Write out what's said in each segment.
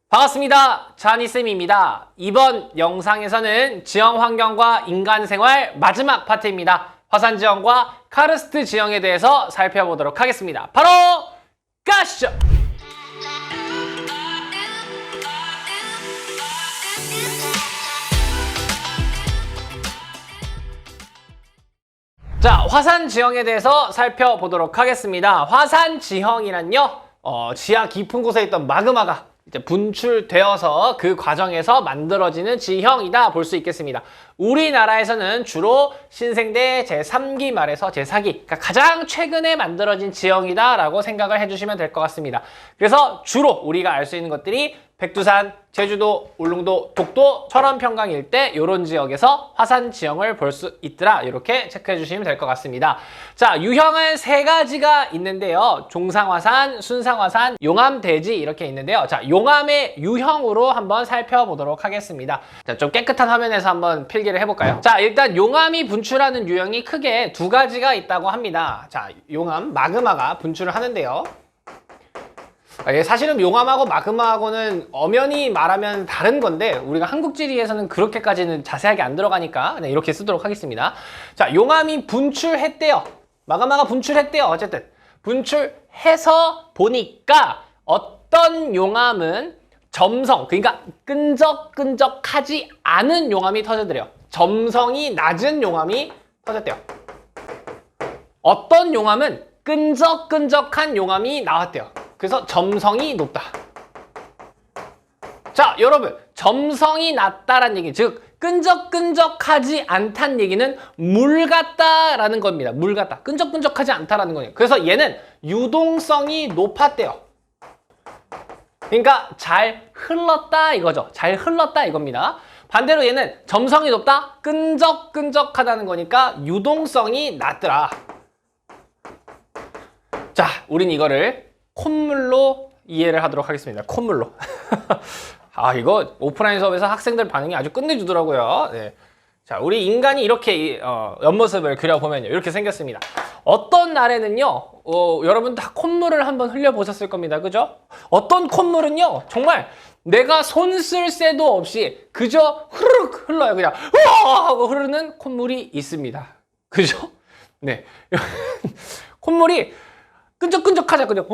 반갑습니다. 자니쌤입니다. 이번 영상에서는 지형 환경과 인간 생활 마지막 파트입니다. 화산 지형과 카르스트 지형에 대해서 살펴보도록 하겠습니다. 바로 가시죠! 자, 화산 지형에 대해서 살펴보도록 하겠습니다. 화산 지형이란요, 지하 깊은 곳에 있던 마그마가 이제 분출되어서 그 과정에서 만들어지는 지형이다 볼 수 있겠습니다. 우리나라에서는 주로 신생대 제3기 말에서 제4기, 그러니까 가장 최근에 만들어진 지형이다 라고 생각을 해주시면 될 것 같습니다. 그래서 주로 우리가 알 수 있는 것들이 백두산, 제주도, 울릉도, 독도, 철원평강 일대 이런 지역에서 화산 지형을 볼 수 있더라. 이렇게 체크해 주시면 될 것 같습니다. 자, 유형은 세 가지가 있는데요. 종상화산, 순상화산, 용암대지 이렇게 있는데요. 자, 용암의 유형으로 한번 살펴보도록 하겠습니다. 자, 좀 깨끗한 화면에서 한번 필기를 해볼까요? 자, 일단 용암이 분출하는 유형이 크게 두 가지가 있다고 합니다. 자, 용암, 마그마가 분출을 하는데요. 사실은 용암하고 마그마하고는 엄연히 말하면 다른 건데 우리가 한국지리에서는 그렇게까지는 자세하게 안 들어가니까 이렇게 쓰도록 하겠습니다. 자, 용암이 분출했대요. 마그마가 분출했대요. 어쨌든 분출해서 보니까 어떤 용암은 점성, 그러니까 끈적끈적하지 않은 용암이 터져들어요. 점성이 낮은 용암이 터졌대요. 어떤 용암은 끈적끈적한 용암이 나왔대요. 그래서 점성이 높다. 자, 여러분, 점성이 낮다라는 얘기, 즉 끈적끈적하지 않다는 얘기는 물 같다라는 겁니다. 물 같다. 끈적끈적하지 않다라는 거예요. 그래서 얘는 유동성이 높았대요. 그러니까 잘 흘렀다 이거죠. 잘 흘렀다 이겁니다. 반대로 얘는 점성이 높다, 끈적끈적하다는 거니까 유동성이 낮더라. 자, 우린 이거를 콧물로 이해를 하도록 하겠습니다. 콧물로. 아, 이거 오프라인 수업에서 학생들 반응이 아주 끝내주더라고요. 네. 자, 우리 인간이 이렇게 옆모습을 그려보면요, 이렇게 생겼습니다. 어떤 날에는요, 여러분 다 콧물을 한번 흘려보셨을 겁니다. 그죠? 어떤 콧물은요, 정말 내가 손 쓸 새도 없이 그저 흐르륵 흘러요. 그냥 우와 하고 흐르는 콧물이 있습니다. 그죠? 네. 콧물이 끈적끈적하자, 그죠?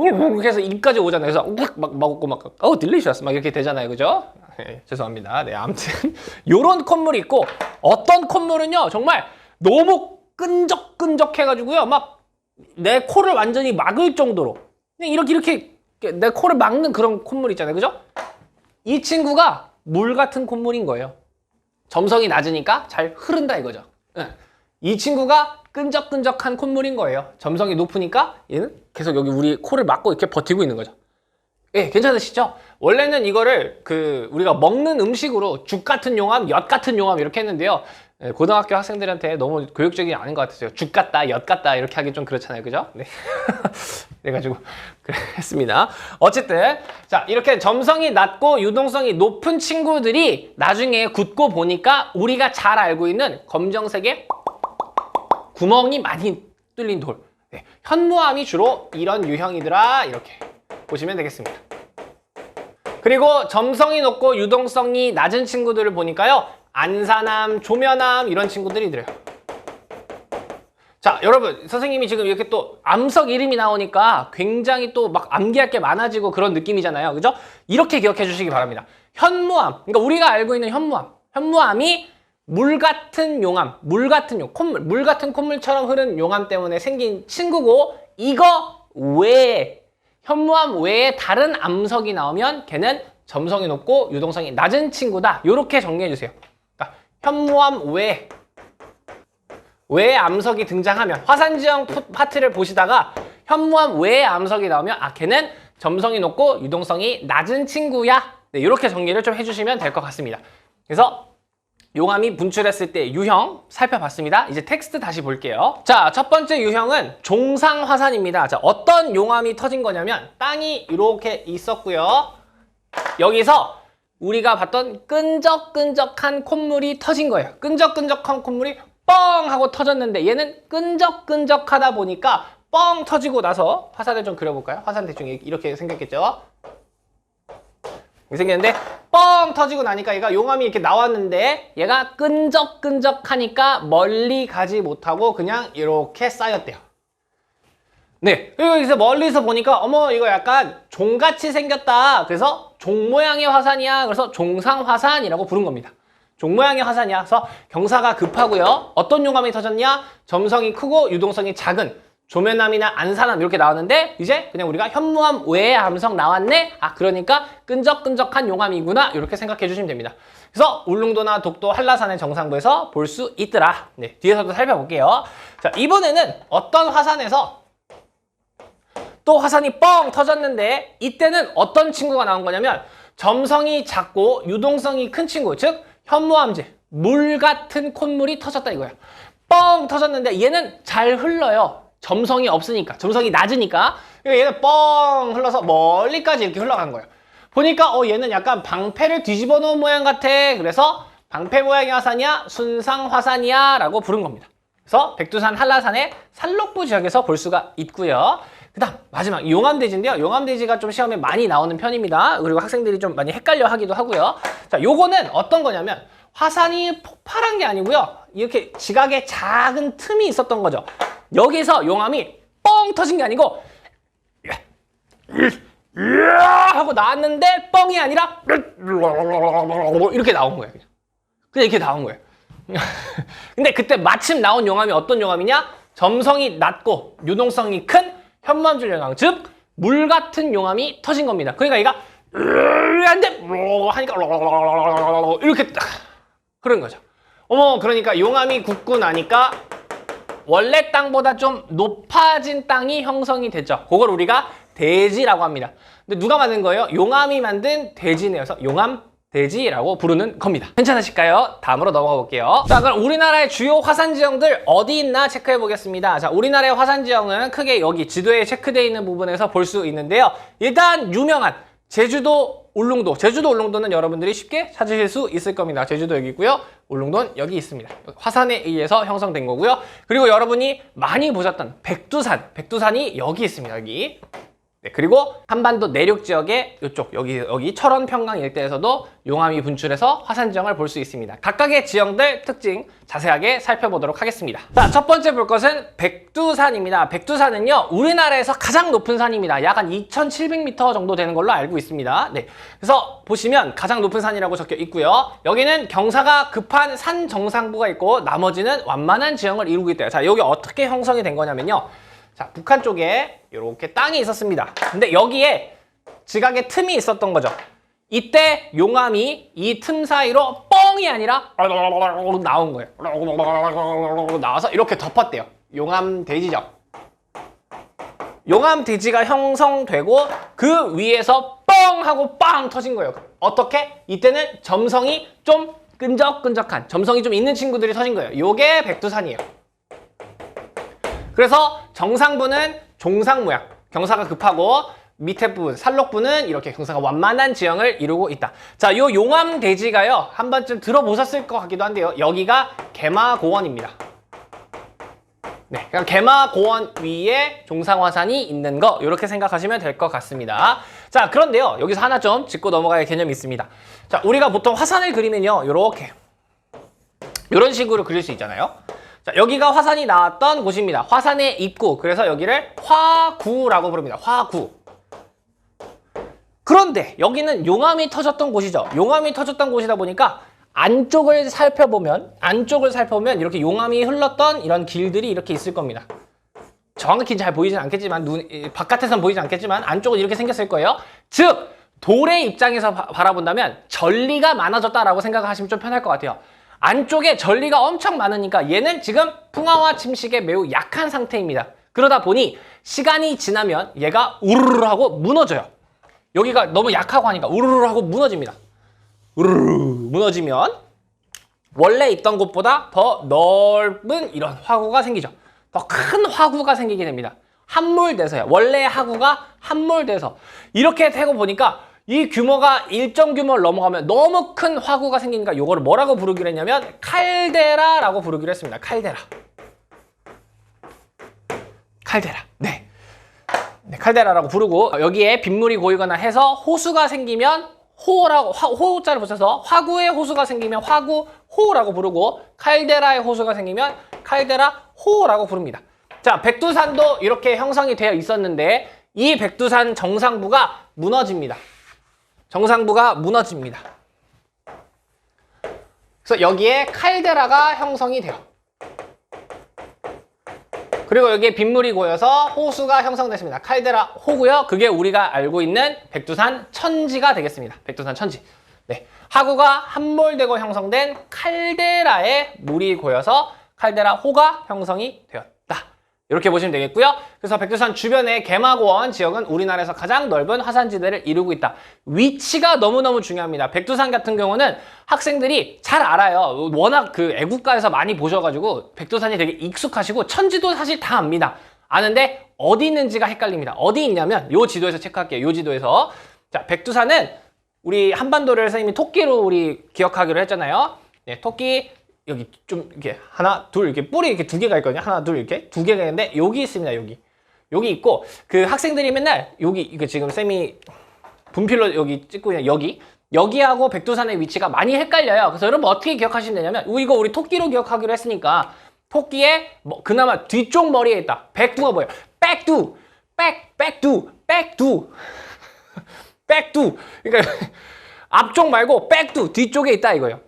해서 입까지 오잖아요. 그래서 막 먹고 막, 딜리셔스 막 이렇게 되잖아요. 그죠? 네, 죄송합니다. 네, 아무튼 요런 콧물이 있고, 어떤 콧물은요, 정말 너무 끈적끈적해가지고요, 막 내 코를 완전히 막을 정도로 그냥 이렇게 내 코를 막는 그런 콧물 있잖아요. 그죠? 이 친구가 물 같은 콧물인 거예요. 점성이 낮으니까 잘 흐른다 이거죠. 네. 이 친구가 끈적끈적한 콧물인 거예요. 점성이 높으니까 얘는 계속 여기 우리 코를 막고 이렇게 버티고 있는 거죠. 예, 괜찮으시죠? 원래는 이거를 우리가 먹는 음식으로 죽 같은 용암, 엿 같은 용암 이렇게 했는데요. 예, 고등학교 학생들한테 너무 교육적이지 않은 것 같았어요. 죽 같다, 엿 같다 이렇게 하기 좀 그렇잖아요. 그죠? 네. 그래가지고 했습니다. 어쨌든 자, 이렇게 점성이 낮고 유동성이 높은 친구들이 나중에 굳고 보니까 우리가 잘 알고 있는 검정색의 구멍이 많이 뚫린 돌. 네, 현무암이 주로 이런 유형이더라. 이렇게 보시면 되겠습니다. 그리고 점성이 높고 유동성이 낮은 친구들을 보니까요, 안산암, 조면암 이런 친구들이 들어요. 자, 여러분, 선생님이 지금 이렇게 또 암석 이름이 나오니까 굉장히 또 막 암기할 게 많아지고 그런 느낌이잖아요. 그죠? 이렇게 기억해 주시기 바랍니다. 현무암, 그러니까 우리가 알고 있는 현무암이 물 같은 용암, 물 같은 콧물, 물 같은 콧물처럼 흐르는 용암 때문에 생긴 친구고, 이거 외에, 현무암 외에 다른 암석이 나오면 걔는 점성이 높고 유동성이 낮은 친구다. 이렇게 정리해 주세요. 그러니까 현무암 외에 암석이 등장하면, 화산지형 파트를 보시다가 현무암 외에 암석이 나오면 걔는 점성이 높고 유동성이 낮은 친구야. 네, 이렇게 정리를 좀 해주시면 될 것 같습니다. 그래서 용암이 분출했을 때 유형 살펴봤습니다. 이제 텍스트 다시 볼게요. 자, 첫 번째 유형은 종상화산입니다. 자, 어떤 용암이 터진 거냐면 땅이 이렇게 있었고요. 여기서 우리가 봤던 끈적끈적한 콧물이 터진 거예요. 끈적끈적한 콧물이 뻥 하고 터졌는데 얘는 끈적끈적하다 보니까 뻥 터지고 나서 화산을 좀 그려볼까요? 화산 대충 이렇게 생겼겠죠? 생겼는데 뻥 터지고 나니까 얘가 용암이 이렇게 나왔는데 얘가 끈적끈적하니까 멀리 가지 못하고 그냥 이렇게 쌓였대요. 네, 그리고 여기서 멀리서 보니까 어머 이거 약간 종같이 생겼다. 그래서 종 모양의 화산이야. 그래서 종상화산이라고 부른 겁니다. 종 모양의 화산이야. 그래서 경사가 급하고요. 어떤 용암이 터졌냐? 점성이 크고 유동성이 작은 조면암이나 안산암 이렇게 나왔는데 이제 그냥 우리가 현무암 외의 암성 나왔네? 아 그러니까 끈적끈적한 용암이구나 이렇게 생각해 주시면 됩니다. 그래서 울릉도나 독도 한라산의 정상부에서 볼 수 있더라. 네, 뒤에서도 살펴볼게요. 자, 이번에는 어떤 화산에서 또 화산이 뻥 터졌는데 이때는 어떤 친구가 나온 거냐면 점성이 작고 유동성이 큰 친구, 즉 현무암지, 물 같은 콧물이 터졌다 이거야. 뻥 터졌는데 얘는 잘 흘러요. 점성이 없으니까, 점성이 낮으니까. 그러니까 얘는 뻥 흘러서 멀리까지 이렇게 흘러간 거예요. 보니까 얘는 약간 방패를 뒤집어 놓은 모양 같아. 그래서 방패 모양의 화산이야, 순상 화산이야 라고 부른 겁니다. 그래서 백두산 한라산의 산록부 지역에서 볼 수가 있고요. 그 다음 마지막 용암대지인데요. 용암대지가 좀 시험에 많이 나오는 편입니다. 그리고 학생들이 좀 많이 헷갈려 하기도 하고요. 자, 요거는 어떤 거냐면 화산이 폭발한 게 아니고요. 이렇게 지각에 작은 틈이 있었던 거죠. 여기서 용암이 뻥 터진 게 아니고 하고 나왔는데 뻥이 아니라 이렇게 나온 거예요. 그냥 이렇게 나온 거예요. 근데 그때 마침 나온 용암이 어떤 용암이냐? 점성이 낮고 유동성이 큰 현무암질 용암, 즉 물 같은 용암이 터진 겁니다. 그러니까 얘가 안돼 하니까 이렇게 딱 그런 거죠. 그러니까 용암이 굳고 나니까 원래 땅보다 좀 높아진 땅이 형성이 됐죠. 그걸 우리가 대지라고 합니다. 근데 누가 만든 거예요? 용암이 만든 대지네요. 그래서 용암대지라고 부르는 겁니다. 괜찮으실까요? 다음으로 넘어가 볼게요. 자, 그럼 우리나라의 주요 화산 지형들 어디 있나 체크해 보겠습니다. 자, 우리나라의 화산 지형은 크게 여기 지도에 체크되어 있는 부분에서 볼 수 있는데요. 일단 유명한 제주도 울릉도. 제주도 울릉도는 여러분들이 쉽게 찾으실 수 있을 겁니다. 제주도 여기 있고요. 울릉도는 여기 있습니다. 화산에 의해서 형성된 거고요. 그리고 여러분이 많이 보셨던 백두산. 백두산이 여기 있습니다. 여기. 네, 그리고 한반도 내륙 지역의 이쪽 여기 철원 평강 일대에서도 용암이 분출해서 화산 지형을 볼 수 있습니다. 각각의 지형들 특징 자세하게 살펴보도록 하겠습니다. 자, 첫 번째 볼 것은 백두산입니다. 백두산은요 우리나라에서 가장 높은 산입니다. 약 한 2,700m 정도 되는 걸로 알고 있습니다. 네, 그래서 보시면 가장 높은 산이라고 적혀 있고요. 여기는 경사가 급한 산 정상부가 있고 나머지는 완만한 지형을 이루고 있대요. 자, 여기 어떻게 형성이 된 거냐면요. 자, 북한 쪽에 이렇게 땅이 있었습니다. 근데 여기에 지각의 틈이 있었던 거죠. 이때 용암이 이 틈 사이로 뻥이 아니라 나온 거예요. 나와서 이렇게 덮었대요. 용암대지죠. 용암대지가 형성되고 그 위에서 뻥 하고 빵 터진 거예요. 어떻게? 이때는 점성이 좀 끈적끈적한, 점성이 좀 있는 친구들이 터진 거예요. 요게 백두산이에요. 그래서 정상부는 종상 모양, 경사가 급하고 밑에 부분, 산록부는 이렇게 경사가 완만한 지형을 이루고 있다. 자, 요 용암대지가요, 한 번쯤 들어보셨을 것 같기도 한데요. 여기가 개마고원입니다. 네, 그러니까 개마고원 위에 종상화산이 있는 거, 이렇게 생각하시면 될 것 같습니다. 자, 그런데요, 여기서 하나 좀 짚고 넘어갈 개념이 있습니다. 자, 우리가 보통 화산을 그리면요, 요렇게 이런 식으로 그릴 수 있잖아요. 자, 여기가 화산이 나왔던 곳입니다. 화산의 입구. 그래서 여기를 화구라고 부릅니다. 화구. 그런데 여기는 용암이 터졌던 곳이죠. 용암이 터졌던 곳이다 보니까 안쪽을 살펴보면 이렇게 용암이 흘렀던 이런 길들이 이렇게 있을 겁니다. 정확히 잘 보이진 않겠지만 바깥에서는 보이지 않겠지만 안쪽은 이렇게 생겼을 거예요. 즉 돌의 입장에서 바라본다면 전리가 많아졌다라고 생각하시면 좀 편할 것 같아요. 안쪽에 전리가 엄청 많으니까 얘는 지금 풍화와 침식에 매우 약한 상태입니다. 그러다 보니 시간이 지나면 얘가 우르르 하고 무너져요. 여기가 너무 약하고 하니까 우르르 하고 무너집니다. 우르르 무너지면 원래 있던 곳보다 더 넓은 이런 화구가 생기죠. 더 큰 화구가 생기게 됩니다. 함몰돼서요. 원래 화구가 함몰돼서 이렇게 되고 보니까 이 규모가 일정 규모를 넘어가면 너무 큰 화구가 생기니까 이거를 뭐라고 부르기로 했냐면 칼데라라고 부르기로 했습니다. 칼데라. 네, 칼데라라고 부르고 여기에 빗물이 고이거나 해서 호수가 생기면 호라고 호자를 붙여서 화구에 호수가 생기면 화구호라고 부르고 칼데라에 호수가 생기면 칼데라호라고 부릅니다. 자, 백두산도 이렇게 형성이 되어 있었는데 이 백두산 정상부가 무너집니다. 정상부가 무너집니다. 그래서 여기에 칼데라가 형성이 돼요. 그리고 여기에 빗물이 고여서 호수가 형성됐습니다. 칼데라 호고요. 그게 우리가 알고 있는 백두산 천지가 되겠습니다. 백두산 천지. 네, 하구가 함몰되고 형성된 칼데라에 물이 고여서 칼데라 호가 형성이 되었다. 이렇게 보시면 되겠고요. 그래서 백두산 주변의 개마고원 지역은 우리나라에서 가장 넓은 화산지대를 이루고 있다. 위치가 너무너무 중요합니다. 백두산 같은 경우는 학생들이 잘 알아요. 워낙 그 애국가에서 많이 보셔가지고 백두산이 되게 익숙하시고 천지도 사실 다 압니다. 아는데 어디 있는지가 헷갈립니다. 어디 있냐면 요 지도에서 체크할게요. 요 지도에서. 자, 백두산은 우리 한반도를 선생님이 토끼로 우리 기억하기로 했잖아요. 네, 토끼 여기 좀 이렇게 하나 둘 이렇게 뿔이 이렇게 두 개가 있거든요. 하나 둘 이렇게 두 개가 있는데 여기 있습니다. 여기 있고 그 학생들이 맨날 여기 이거 지금 쌤이 분필로 여기 찍고 있는 여기하고 백두산의 위치가 많이 헷갈려요. 그래서 여러분 어떻게 기억하시면 되냐면 이거 우리 토끼로 기억하기로 했으니까 토끼의 그나마 뒤쪽 머리에 있다. 백두가 뭐예요? 백두 백두 그러니까 앞쪽 말고 백두 뒤쪽에 있다 이거예요.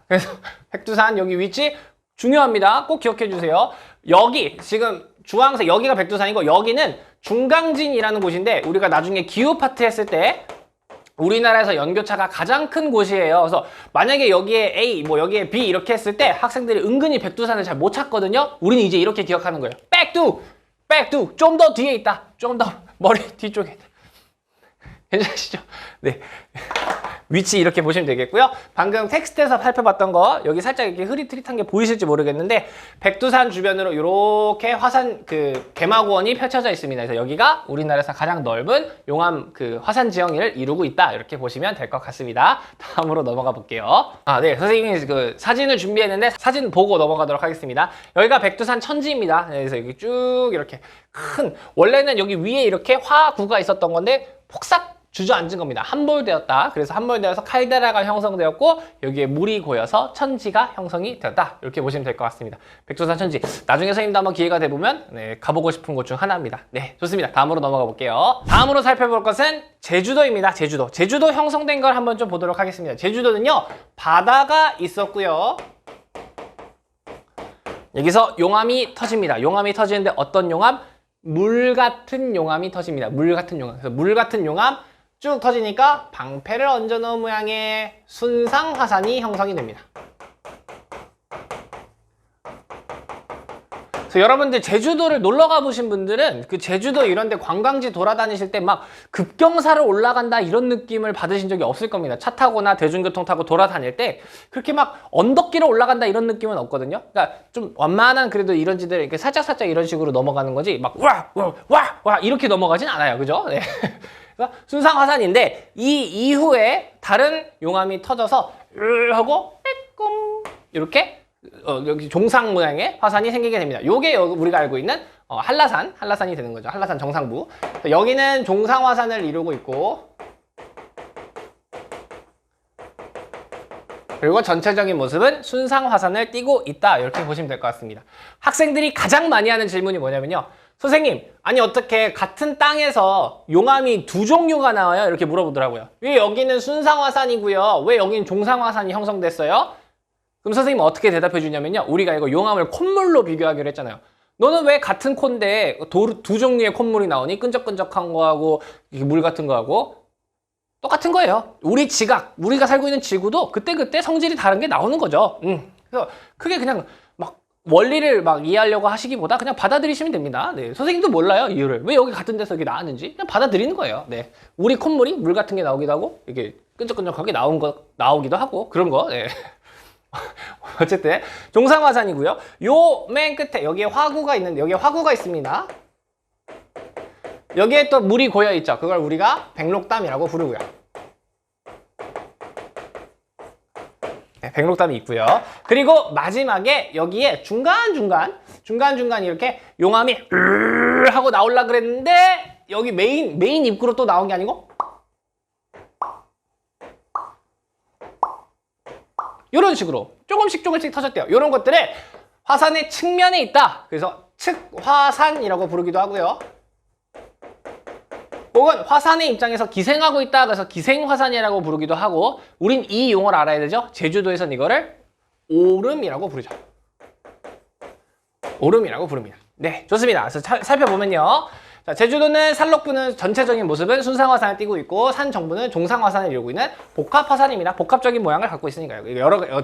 그래서 백두산 여기 위치 중요합니다. 꼭 기억해 주세요. 여기 지금 주황색 여기가 백두산이고 여기는 중강진이라는 곳인데 우리가 나중에 기후 파트 했을 때 우리나라에서 연교차가 가장 큰 곳이에요. 그래서 만약에 여기에 A, 뭐 여기에 B 이렇게 했을 때 학생들이 은근히 백두산을 잘 못 찾거든요. 우리는 이제 이렇게 기억하는 거예요. 백두 좀 더 뒤에 있다. 좀 더 머리 뒤쪽에 있다. 괜찮으시죠? 네. 위치 이렇게 보시면 되겠고요. 방금 텍스트에서 살펴봤던 거 여기 살짝 이렇게 흐릿흐릿한 게 보이실지 모르겠는데 백두산 주변으로 이렇게 화산 그 개마고원이 펼쳐져 있습니다. 그래서 여기가 우리나라에서 가장 넓은 용암 그 화산 지형을 이루고 있다. 이렇게 보시면 될 것 같습니다. 다음으로 넘어가 볼게요. 네, 선생님이 그 사진을 준비했는데 사진 보고 넘어가도록 하겠습니다. 여기가 백두산 천지입니다. 그래서 여기 쭉 이렇게 원래는 여기 위에 이렇게 화구가 있었던 건데 폭삭 주저앉은 겁니다. 함몰되었다. 그래서 함몰되어서 칼데라가 형성되었고 여기에 물이 고여서 천지가 형성이 되었다. 이렇게 보시면 될 것 같습니다. 백두산 천지. 나중에 선생님도 한번 기회가 되보면 네, 가보고 싶은 곳 중 하나입니다. 네, 좋습니다. 다음으로 넘어가 볼게요. 다음으로 살펴볼 것은 제주도입니다. 제주도 형성된 걸 한번 좀 보도록 하겠습니다. 제주도는요. 바다가 있었고요. 여기서 용암이 터집니다. 용암이 터지는데 어떤 용암? 물 같은 용암이 터집니다. 물 같은 용암. 그래서 물 같은 용암 쭉 터지니까 방패를 얹어놓은 모양의 순상화산이 형성이 됩니다. 그래서 여러분들 제주도를 놀러 가보신 분들은 그 제주도 이런 데 관광지 돌아다니실 때 막 급경사를 올라간다 이런 느낌을 받으신 적이 없을 겁니다. 차 타거나 대중교통 타고 돌아다닐 때 그렇게 막 언덕길을 올라간다 이런 느낌은 없거든요. 그러니까 좀 완만한 그래도 이런 지들 이렇게 살짝 이런 식으로 넘어가는 거지 막 와 이렇게 넘어가진 않아요. 그죠? 네. 순상화산인데 이 이후에 다른 용암이 터져서 하고 빼꼼 이렇게 여기 종상 모양의 화산이 생기게 됩니다. 요게 우리가 알고 있는 한라산이 되는 거죠. 한라산 정상부. 여기는 종상화산을 이루고 있고 그리고 전체적인 모습은 순상화산을 띠고 있다. 이렇게 보시면 될 것 같습니다. 학생들이 가장 많이 하는 질문이 뭐냐면요. 선생님, 아니 어떻게 같은 땅에서 용암이 두 종류가 나와요? 이렇게 물어보더라고요. 왜 여기는 순상화산이고요. 왜 여기는 종상화산이 형성됐어요? 그럼 선생님은 어떻게 대답해 주냐면요. 우리가 이거 용암을 콧물로 비교하기로 했잖아요. 너는 왜 같은 콘데 두 종류의 콧물이 나오니? 끈적끈적한 거하고 물 같은 거하고 똑같은 거예요. 우리 지각, 우리가 살고 있는 지구도 그때그때 성질이 다른 게 나오는 거죠. 그래서 크게 그냥 막 원리를 막 이해하려고 하시기보다 그냥 받아들이시면 됩니다. 네, 선생님도 몰라요, 이유를. 왜 여기 같은 데서 이게 나왔는지 그냥 받아들이는 거예요. 네, 우리 콧물이 물 같은 게 나오기도 하고 이게 끈적끈적하게 나오기도 하고 그런 거. 네. 어쨌든 종상화산이고요. 요 맨 끝에 여기에 화구가 있는데 여기에 화구가 있습니다. 여기에 또 물이 고여 있죠. 그걸 우리가 백록담이라고 부르고요. 네, 백록담이 있고요. 그리고 마지막에 여기에 중간중간 이렇게 용암이 하고 나오려고 그랬는데 여기 메인 입구로 또 나온 게 아니고 이런 식으로 조금씩 터졌대요. 이런 것들을 화산의 측면에 있다. 그래서 측화산이라고 부르기도 하고요. 혹은 화산의 입장에서 기생하고 있다. 그래서 기생화산이라고 부르기도 하고, 우린 이 용어를 알아야 되죠. 제주도에서는 이거를 오름이라고 부르죠. 오름이라고 부릅니다. 네, 좋습니다. 그래서 살펴보면요. 자, 제주도는 산록부는 전체적인 모습은 순상화산을 띠고 있고 산 정부는 종상화산을 이루고 있는 복합화산입니다. 복합적인 모양을 갖고 있으니까요.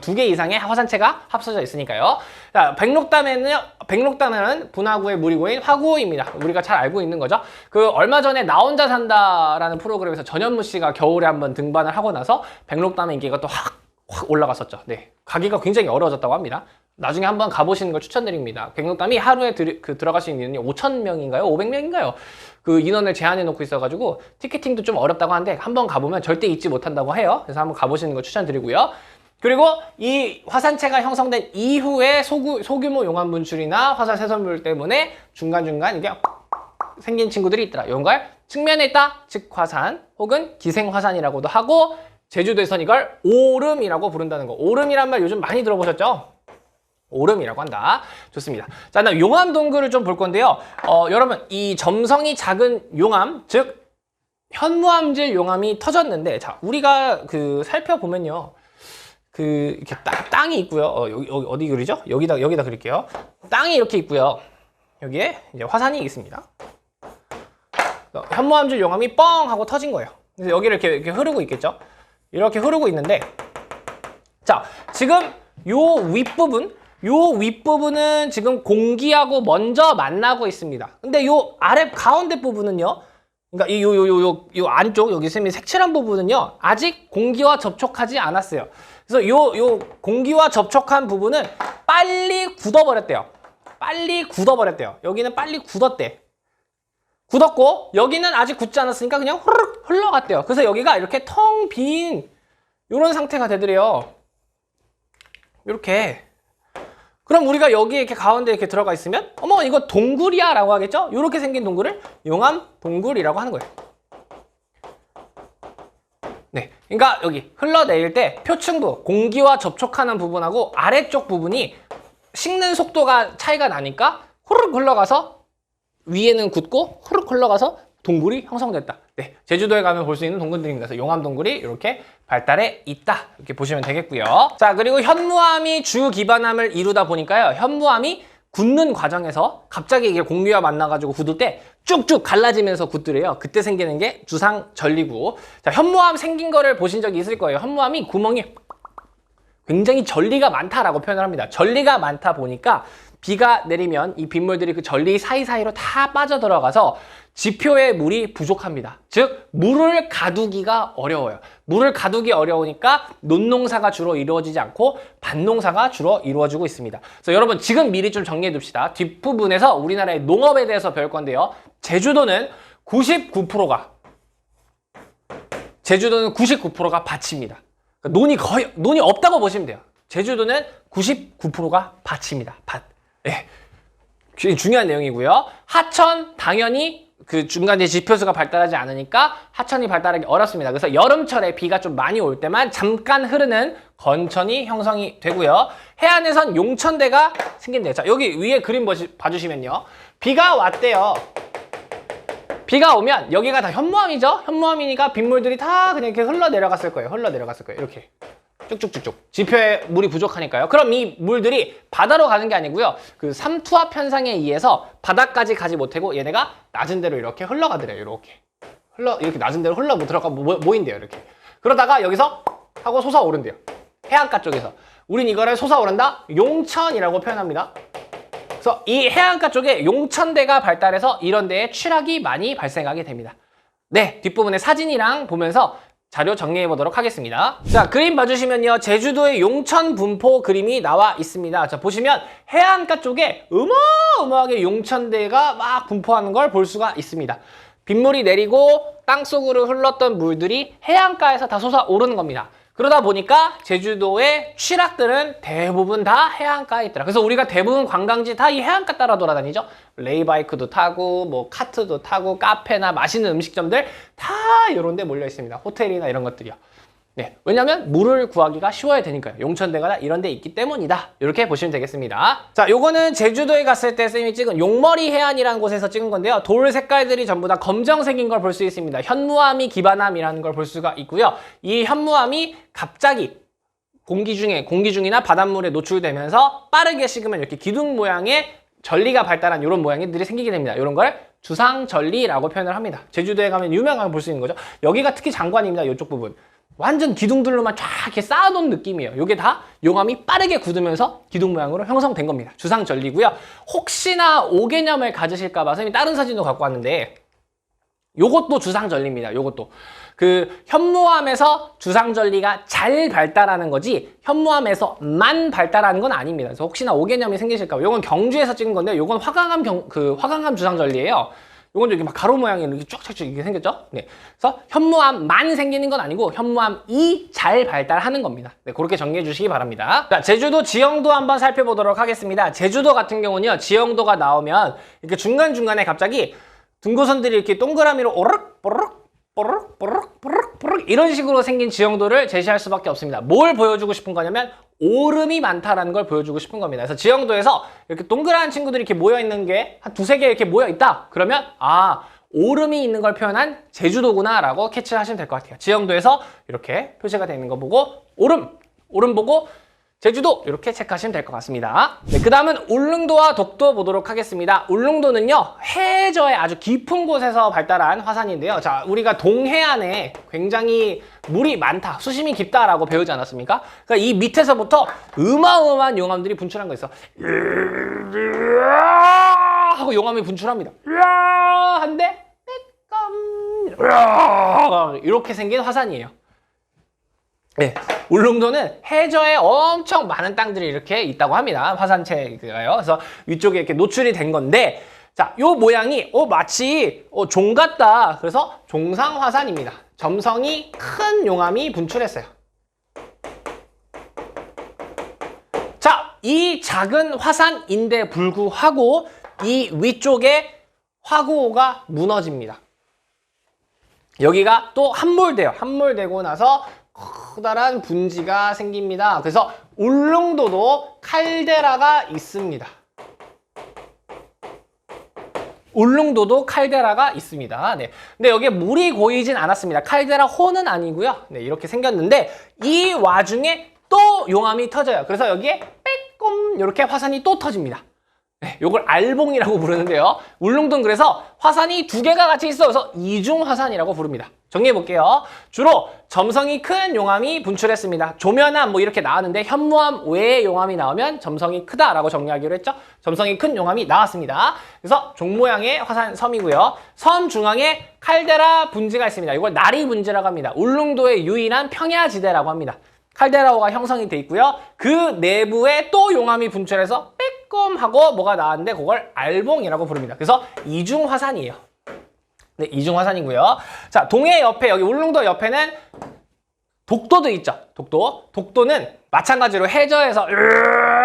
두 개 이상의 화산체가 합쳐져 있으니까요. 자, 백록담에는 분화구의 무리구인 화구입니다. 우리가 잘 알고 있는 거죠. 그 얼마 전에 나 혼자 산다라는 프로그램에서 전현무 씨가 겨울에 한번 등반을 하고 나서 백록담의 인기가 또 확 올라갔었죠. 네, 가기가 굉장히 어려워졌다고 합니다. 나중에 한번 가보시는 걸 추천드립니다. 백록담이 하루에 들어갈 수 있는 인원이 5,000명인가요? 500명인가요? 그 인원을 제한해 놓고 있어가지고 티켓팅도 좀 어렵다고 하는데 한번 가보면 절대 잊지 못한다고 해요. 그래서 한번 가보시는 걸 추천드리고요. 그리고 이 화산체가 형성된 이후에 소규모 용암 분출이나 화산 쇄선물 때문에 중간중간 이게 생긴 친구들이 있더라. 이런 걸 측면에 있다, 측화산 혹은 기생화산이라고도 하고, 제주도에서는 이걸 오름이라고 부른다는 거. 오름이란 말 요즘 많이 들어보셨죠? 오름이라고 한다. 좋습니다. 자, 그다음 용암 동굴을 좀 볼 건데요. 여러분, 이 점성이 작은 용암, 즉 현무암질 용암이 터졌는데, 자, 우리가 살펴보면요, 이렇게 땅이 있고요. 여기 어디 그리죠? 여기다 그릴게요. 땅이 이렇게 있고요. 여기에 이제 화산이 있습니다. 현무암질 용암이 뻥 하고 터진 거예요. 그래서 여기를 이렇게 흐르고 있겠죠. 이렇게 흐르고 있는데, 자, 지금 요 윗부분은 지금 공기하고 먼저 만나고 있습니다. 근데 요 아래 가운데 부분은요, 그러니까 요 안쪽, 여기 색칠한 부분은요, 아직 공기와 접촉하지 않았어요. 그래서 요 공기와 접촉한 부분은 빨리 굳어버렸대요. 여기는 빨리 굳었고, 여기는 아직 굳지 않았으니까 그냥 후루룩 흘러갔대요. 그래서 여기가 이렇게 텅 빈 이런 상태가 되더래요. 이렇게. 그럼 우리가 여기 이렇게 가운데 이렇게 들어가 있으면, 어머, 이거 동굴이야 라고 하겠죠? 이렇게 생긴 동굴을 용암 동굴이라고 하는 거예요. 네, 그러니까 여기 흘러내릴 때 표층부, 공기와 접촉하는 부분하고 아래쪽 부분이 식는 속도가 차이가 나니까 후루룩 흘러가서 위에는 굳고 후루룩 흘러가서 동굴이 형성됐다. 네, 제주도에 가면 볼 수 있는 동굴들입니다. 그래서 용암 동굴이 이렇게 발달해 있다. 이렇게 보시면 되겠고요. 자, 그리고 현무암이 주 기반암을 이루다 보니까요, 현무암이 굳는 과정에서 갑자기 이게 공기와 만나가지고 굳을 때 쭉쭉 갈라지면서 굳더래요. 그때 생기는 게 주상 전리구. 자, 현무암 생긴 거를 보신 적이 있을 거예요. 현무암이 구멍이 굉장히 전리가 많다라고 표현을 합니다. 전리가 많다 보니까 비가 내리면 이 빗물들이 그 전리 사이사이로 다 빠져들어가서 지표에 물이 부족합니다. 즉, 물을 가두기가 어려워요. 물을 가두기 어려우니까 논농사가 주로 이루어지지 않고 밭농사가 주로 이루어지고 있습니다. 그래서 여러분, 지금 미리 좀 정리해 둡시다. 뒷부분에서 우리나라의 농업에 대해서 배울 건데요. 제주도는 99%가 밭입니다. 그러니까 논이 없다고 보시면 돼요. 제주도는 99%가 밭입니다. 밭. 예. 중요한 내용이고요. 하천, 당연히 그 중간에 지표수가 발달하지 않으니까 하천이 발달하기 어렵습니다. 그래서 여름철에 비가 좀 많이 올 때만 잠깐 흐르는 건천이 형성이 되고요. 해안에선 용천대가 생긴대요. 자, 여기 위에 그림 봐주시면요. 비가 왔대요. 비가 오면 여기가 다 현무암이죠? 현무암이니까 빗물들이 다 그냥 이렇게 흘러내려갔을 거예요. 이렇게. 쭉쭉쭉쭉. 지표에 물이 부족하니까요. 그럼 이 물들이 바다로 가는 게 아니고요. 그 삼투압 현상에 의해서 바다까지 가지 못하고 얘네가 낮은 데로 이렇게 흘러가더래요. 이렇게 낮은 데로 들어가 모인대요. 이렇게. 그러다가 여기서 하고 솟아오른대요. 해안가 쪽에서. 우린 이거를 솟아오른다? 용천이라고 표현합니다. 그래서 이 해안가 쪽에 용천대가 발달해서 이런 데에 취락이 많이 발생하게 됩니다. 네, 뒷부분에 사진이랑 보면서 자료 정리해 보도록 하겠습니다. 자, 그림 봐주시면요, 제주도의 용천 분포 그림이 나와 있습니다. 자, 보시면 해안가 쪽에 어마어마하게 용천대가 막 분포하는 걸 볼 수가 있습니다. 빗물이 내리고 땅속으로 흘렀던 물들이 해안가에서 다 솟아오르는 겁니다. 그러다 보니까 제주도의 취락들은 대부분 다 해안가에 있더라. 그래서 우리가 대부분 관광지 다 이 해안가 따라 돌아다니죠. 레이바이크도 타고 뭐 카트도 타고 카페나 맛있는 음식점들 다 이런 데 몰려 있습니다. 호텔이나 이런 것들이요. 네, 왜냐면 물을 구하기가 쉬워야 되니까요. 용천대가 이런 데 있기 때문이다. 이렇게 보시면 되겠습니다. 자, 요거는 제주도에 갔을 때 쌤이 찍은 용머리 해안이라는 곳에서 찍은 건데요. 돌 색깔들이 전부 다 검정색인 걸 볼 수 있습니다. 현무암이 기반암이라는 걸 볼 수가 있고요. 이 현무암이 갑자기 공기 중이나 바닷물에 노출되면서 빠르게 식으면 이렇게 기둥 모양의 전리가 발달한 이런 모양들이 생기게 됩니다. 이런 걸 주상전리라고 표현을 합니다. 제주도에 가면 유명하게 볼 수 있는 거죠. 여기가 특히 장관입니다. 이쪽 부분. 완전 기둥들로만 쫙 이렇게 쌓아놓은 느낌이에요. 이게 다 용암이 빠르게 굳으면서 기둥 모양으로 형성된 겁니다. 주상전리고요. 혹시나 오개념을 가지실까 봐 선생님이 다른 사진도 갖고 왔는데 요것도 주상전리입니다. 요것도. 그 현무암에서 주상전리가 잘 발달하는 거지 현무암에서만 발달하는 건 아닙니다. 그래서 혹시나 오개념이 생기실까 봐. 요건 경주에서 찍은 건데 요건 화강암 주상전리예요. 요건 여기 막 가로 모양이 이렇게 쫙쫙쫙 이렇게 생겼죠? 네. 그래서 현무암만 생기는 건 아니고 현무암이 잘 발달하는 겁니다. 네, 그렇게 정리해 주시기 바랍니다. 자, 제주도 지형도 한번 살펴보도록 하겠습니다. 제주도 같은 경우는요, 지형도가 나오면 이렇게 중간중간에 갑자기 등고선들이 이렇게 동그라미로 오르륵, 뽀르륵, 뽀르륵, 뽀르륵, 뽀르륵, 뽀르륵 이런 식으로 생긴 지형도를 제시할 수밖에 없습니다. 뭘 보여주고 싶은 거냐면 오름이 많다라는 걸 보여주고 싶은 겁니다. 그래서 지형도에서 이렇게 동그란 친구들이 이렇게 모여있는 게 한 두세 개 이렇게 모여있다. 그러면 아, 오름이 있는 걸 표현한 제주도구나 라고 캐치하시면 될 것 같아요. 지형도에서 이렇게 표시가 되어 있는 거 보고 오름 보고 제주도 이렇게 체크하시면 될 것 같습니다. 네, 그 다음은 울릉도와 독도 보도록 하겠습니다. 울릉도는요, 해저에 아주 깊은 곳에서 발달한 화산인데요. 자, 우리가 동해안에 굉장히 물이 많다, 수심이 깊다라고 배우지 않았습니까? 그러니까 이 밑에서부터 어마어마한 용암들이 분출한 거 있어. 하고 용암이 분출합니다. 한데 이렇게 생긴 화산이에요. 네, 울릉도는 해저에 엄청 많은 땅들이 이렇게 있다고 합니다. 화산체가요. 그래서 위쪽에 이렇게 노출이 된 건데, 자, 요 모양이 마치 종 같다. 그래서 종상화산입니다. 점성이 큰 용암이 분출했어요. 자, 이 작은 화산인데 불구하고 이 위쪽에 화구호가 무너집니다. 여기가 또 함몰돼요. 함몰되고 나서 커다란 분지가 생깁니다. 그래서 울릉도도 칼데라가 있습니다. 울릉도도 칼데라가 있습니다. 네. 근데 여기에 물이 고이진 않았습니다. 칼데라 호는 아니고요. 네, 이렇게 생겼는데 이 와중에 또 용암이 터져요. 그래서 여기에 빼꼼 이렇게 화산이 또 터집니다. 네, 요걸 알봉이라고 부르는데요. 울릉도는 그래서 화산이 두 개가 같이 있어서 이중화산이라고 부릅니다. 정리해 볼게요. 주로 점성이 큰 용암이 분출했습니다. 조면암 뭐 이렇게 나왔는데 현무암 외의 용암이 나오면 점성이 크다라고 정리하기로 했죠. 점성이 큰 용암이 나왔습니다. 그래서 종 모양의 화산 섬이고요. 섬 중앙에 칼데라 분지가 있습니다. 이걸 나리 분지라고 합니다. 울릉도의 유일한 평야지대라고 합니다. 칼데라호가 형성이 돼 있고요. 그 내부에 또 용암이 분출해서 빼꼼하고 뭐가 나왔는데 그걸 알봉이라고 부릅니다. 그래서 이중화산이에요. 네, 이중화산이고요. 자, 동해 옆에 여기 울릉도 옆에는 독도도 있죠. 독도는 마찬가지로 해저에서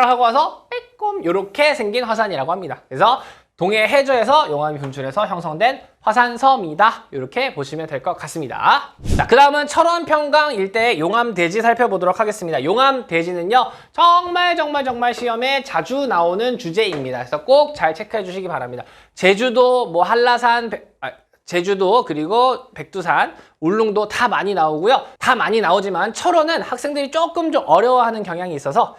하고 와서 빼꼼 이렇게 생긴 화산이라고 합니다. 그래서 동해 해저에서 용암이 분출해서 형성된 화산섬이다. 이렇게 보시면 될 것 같습니다. 자, 그 다음은 철원 평강 일대의 용암대지 살펴보도록 하겠습니다. 용암대지는요, 정말 시험에 자주 나오는 주제입니다. 그래서 꼭 잘 체크해 주시기 바랍니다. 제주도, 뭐 한라산, 제주도 그리고 백두산, 울릉도 다 많이 나오고요. 다 많이 나오지만 철원은 학생들이 조금 좀 어려워하는 경향이 있어서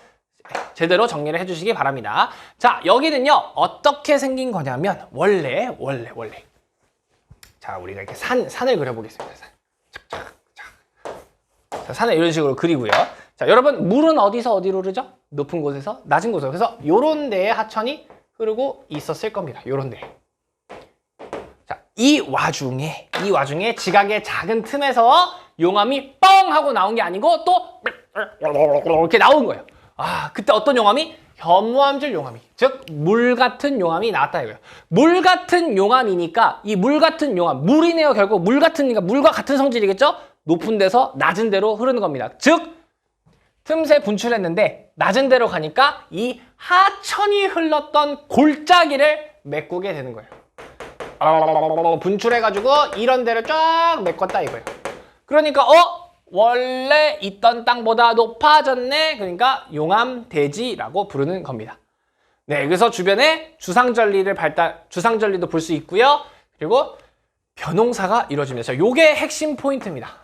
제대로 정리를 해주시기 바랍니다. 자, 여기는요 어떻게 생긴 거냐면 원래 자, 우리가 이렇게 산을 그려보겠습니다. 자, 산을 이런 식으로 그리고요. 자, 여러분 물은 어디서 어디로 흐르죠? 높은 곳에서 낮은 곳으로. 그래서 요런 데에 하천이 흐르고 있었을 겁니다. 요런 데. 자, 이 와중에 지각의 작은 틈에서 용암이 뻥 하고 나온 게 아니고 또 이렇게 나온 거예요. 아, 그때 어떤 용암이? 현무암질 용암이, 즉 물 같은 용암이 나왔다 이거예요. 물 같은 용암이니까 이 물 같은 용암, 물이네요. 결국 물 같으니까 물과 같은 성질이겠죠? 높은 데서 낮은 데로 흐르는 겁니다. 즉 틈새 분출했는데 낮은 데로 가니까 이 하천이 흘렀던 골짜기를 메꾸게 되는 거예요. 분출해가지고 이런 데를 쫙 메꿨다 이거예요. 그러니까 원래 있던 땅보다 높아졌네. 그러니까 용암대지라고 부르는 겁니다. 네, 그래서 주변에 주상절리도 볼 수 있고요. 그리고 벼농사가 이루어집니다. 자, 요게 핵심 포인트입니다.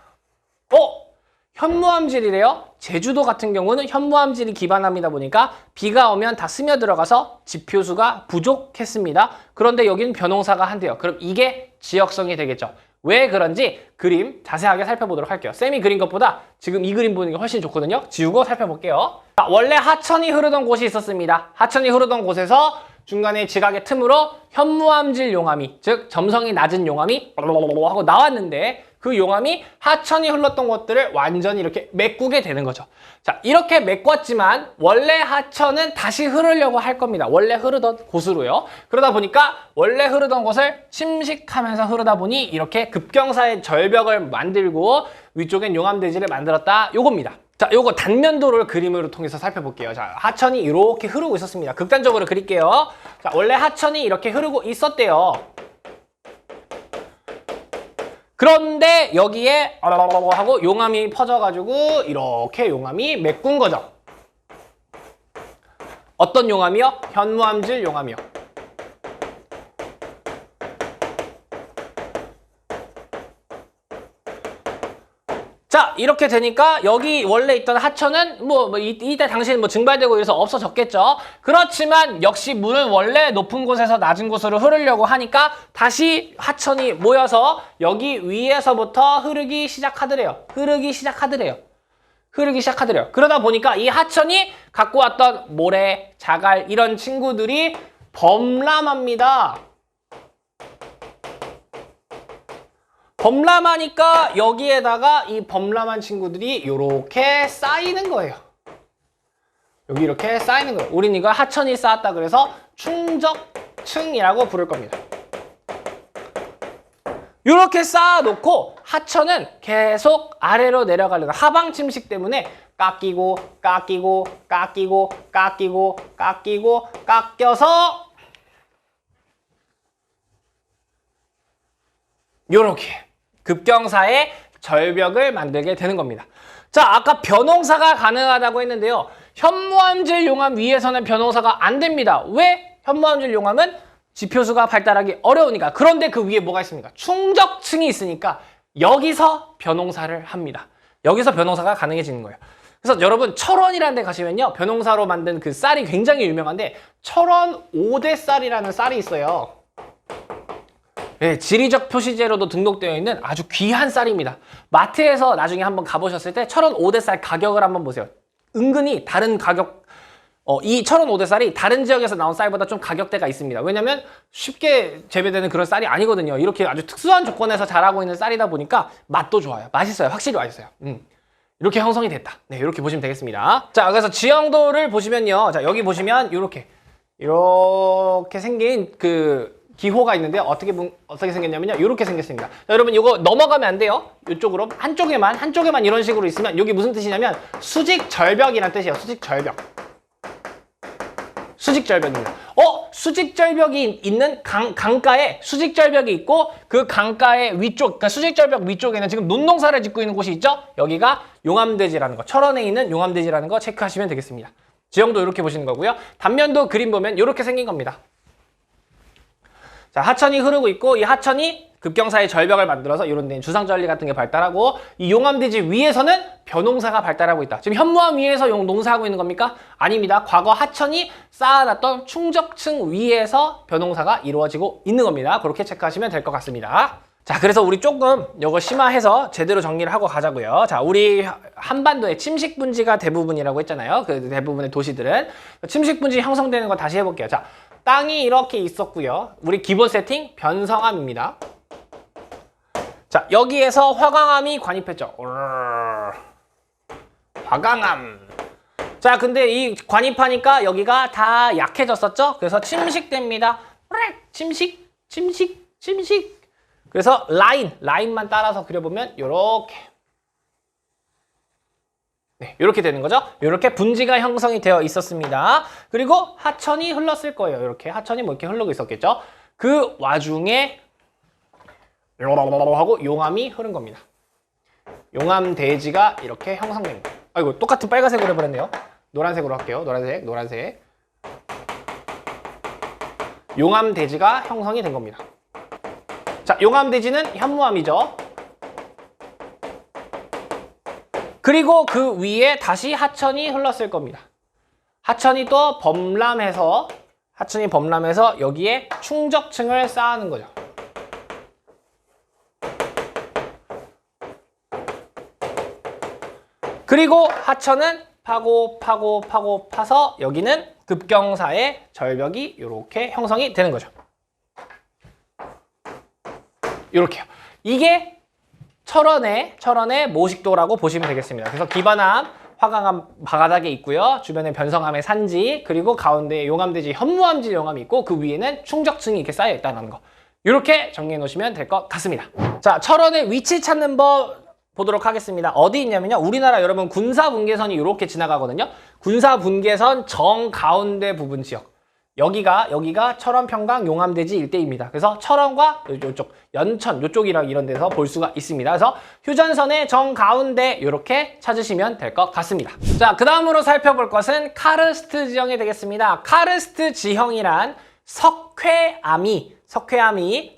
현무암질이래요. 제주도 같은 경우는 현무암질이 기반합니다 보니까 비가 오면 다 스며들어가서 지표수가 부족했습니다. 그런데 여기는 벼농사가 한대요. 그럼 이게 지역성이 되겠죠. 왜 그런지 그림 자세하게 살펴보도록 할게요. 쌤이 그린 것보다 지금 이 그림 보는 게 훨씬 좋거든요. 지우고 살펴볼게요. 자, 원래 하천이 흐르던 곳이 있었습니다. 하천이 흐르던 곳에서 중간에 지각의 틈으로 현무암질 용암이, 즉 점성이 낮은 용암이 하고 나왔는데 그 용암이 하천이 흘렀던 곳들을 완전히 이렇게 메꾸게 되는 거죠. 자, 이렇게 메꿨지만 원래 하천은 다시 흐르려고 할 겁니다. 원래 흐르던 곳으로요. 그러다 보니까 원래 흐르던 곳을 침식하면서 흐르다 보니 이렇게 급경사의 절벽을 만들고 위쪽엔 용암대지를 만들었다. 요겁니다. 자, 요거 단면도를 그림으로 통해서 살펴볼게요. 자, 하천이 이렇게 흐르고 있었습니다. 극단적으로 그릴게요. 자, 원래 하천이 이렇게 흐르고 있었대요. 그런데 여기에 하고 용암이 퍼져가지고 이렇게 용암이 메꾼 거죠. 어떤 용암이요? 현무암질 용암이요. 자, 이렇게 되니까 여기 원래 있던 하천은 이때 당시에는 증발되고 이래서 없어졌겠죠. 그렇지만 역시 물은 원래 높은 곳에서 낮은 곳으로 흐르려고 하니까 다시 하천이 모여서 여기 위에서부터 흐르기 시작하더래요. 그러다 보니까 이 하천이 갖고 왔던 모래, 자갈 이런 친구들이 범람합니다. 범람하니까 여기에다가 이 범람한 친구들이 이렇게 쌓이는 거예요. 여기 이렇게 쌓이는 거예요. 우린 이걸 하천이 쌓았다 그래서 충적층이라고 부를 겁니다. 이렇게 쌓아놓고 하천은 계속 아래로 내려가려고 하방 침식 때문에 깎여서 요렇게 급경사의 절벽을 만들게 되는 겁니다. 자, 아까 벼농사가 가능하다고 했는데요. 현무암질 용암 위에서는 벼농사가 안 됩니다. 왜? 현무암질 용암은 지표수가 발달하기 어려우니까. 그런데 그 위에 뭐가 있습니까? 충적층이 있으니까 여기서 벼농사를 합니다. 여기서 벼농사가 가능해지는 거예요. 그래서 여러분 철원이라는 데 가시면요. 벼농사로 만든 그 쌀이 굉장히 유명한데 철원 5대 쌀이라는 쌀이 있어요. 네, 지리적 표시제로도 등록되어 있는 아주 귀한 쌀입니다. 마트에서 나중에 한번 가보셨을 때 철원 5대 쌀 가격을 한번 보세요. 은근히 다른 가격, 이 철원 5대 쌀이 다른 지역에서 나온 쌀보다 좀 가격대가 있습니다. 왜냐면 쉽게 재배되는 그런 쌀이 아니거든요. 이렇게 아주 특수한 조건에서 자라고 있는 쌀이다 보니까 맛도 좋아요. 맛있어요. 확실히 맛있어요. 이렇게 형성이 됐다. 네, 이렇게 보시면 되겠습니다. 자, 그래서 지형도를 보시면요. 자, 여기 보시면 이렇게 생긴 그 기호가 있는데 어떻게 생겼냐면요. 이렇게 생겼습니다. 자, 여러분 이거 넘어가면 안 돼요. 이쪽으로 한쪽에만 이런 식으로 있으면 이게 무슨 뜻이냐면 수직절벽이란 뜻이에요. 수직절벽입니다. 수직절벽이 있는 강가에 수직절벽이 있고 그 강가의 위쪽, 그러니까 수직절벽 위쪽에는 지금 논농사를 짓고 있는 곳이 있죠. 여기가 용암대지라는 거, 철원에 있는 용암대지라는 거 체크하시면 되겠습니다. 지형도 이렇게 보시는 거고요. 단면도 그림 보면 이렇게 생긴 겁니다. 자, 하천이 흐르고 있고 이 하천이 급경사의 절벽을 만들어서 이런 데 주상절리 같은 게 발달하고 이 용암대지 위에서는 벼농사가 발달하고 있다. 지금 현무암 위에서 농사하고 있는 겁니까? 아닙니다. 과거 하천이 쌓아놨던 충적층 위에서 벼농사가 이루어지고 있는 겁니다. 그렇게 체크하시면 될 것 같습니다. 자, 그래서 우리 조금 이거 심화해서 제대로 정리를 하고 가자고요. 자, 우리 한반도의 침식분지가 대부분이라고 했잖아요. 그 대부분의 도시들은 침식분지 형성되는 거 다시 해볼게요. 자, 땅이 이렇게 있었고요. 우리 기본 세팅 변성암입니다. 자, 여기에서 화강암이 관입했죠. 화강암. 자, 근데 이 관입하니까 여기가 다 약해졌었죠. 그래서 침식됩니다. 침식. 그래서 라인만 따라서 그려보면 요렇게. 네, 이렇게 되는 거죠. 이렇게 분지가 형성이 되어 있었습니다. 그리고 하천이 흘렀을 거예요. 이렇게 하천이 이렇게 흐르고 있었겠죠. 그 와중에 하고 용암이 흐른 겁니다. 용암대지가 이렇게 형성됩니다. 아이고, 똑같은 빨간색으로 해버렸네요. 노란색으로 할게요. 노란색, 노란색. 용암대지가 형성이 된 겁니다. 자, 용암대지는 현무암이죠. 그리고 그 위에 다시 하천이 흘렀을 겁니다. 하천이 또 범람해서 여기에 충적층을 쌓는 거죠. 그리고 하천은 파서 여기는 급경사의 절벽이 이렇게 형성이 되는 거죠. 이렇게요. 이게 철원의 모식도라고 보시면 되겠습니다. 그래서 기반암, 화강암 바닥에 있고요. 주변에 변성암의 산지, 그리고 가운데 용암대지 현무암지 용암이 있고 그 위에는 충적층이 이렇게 쌓여 있다는 거. 이렇게 정리해 놓으시면 될 것 같습니다. 자, 철원의 위치 찾는 법 보도록 하겠습니다. 어디 있냐면요. 우리나라 여러분 군사분계선이 이렇게 지나가거든요. 군사분계선 정가운데 부분 지역. 여기가 철원, 평강, 용암대지 일대입니다. 그래서 철원과 이쪽, 연천, 이쪽이랑 이런 데서 볼 수가 있습니다. 그래서 휴전선의 정가운데 이렇게 찾으시면 될 것 같습니다. 자, 그 다음으로 살펴볼 것은 카르스트 지형이 되겠습니다. 카르스트 지형이란 석회암이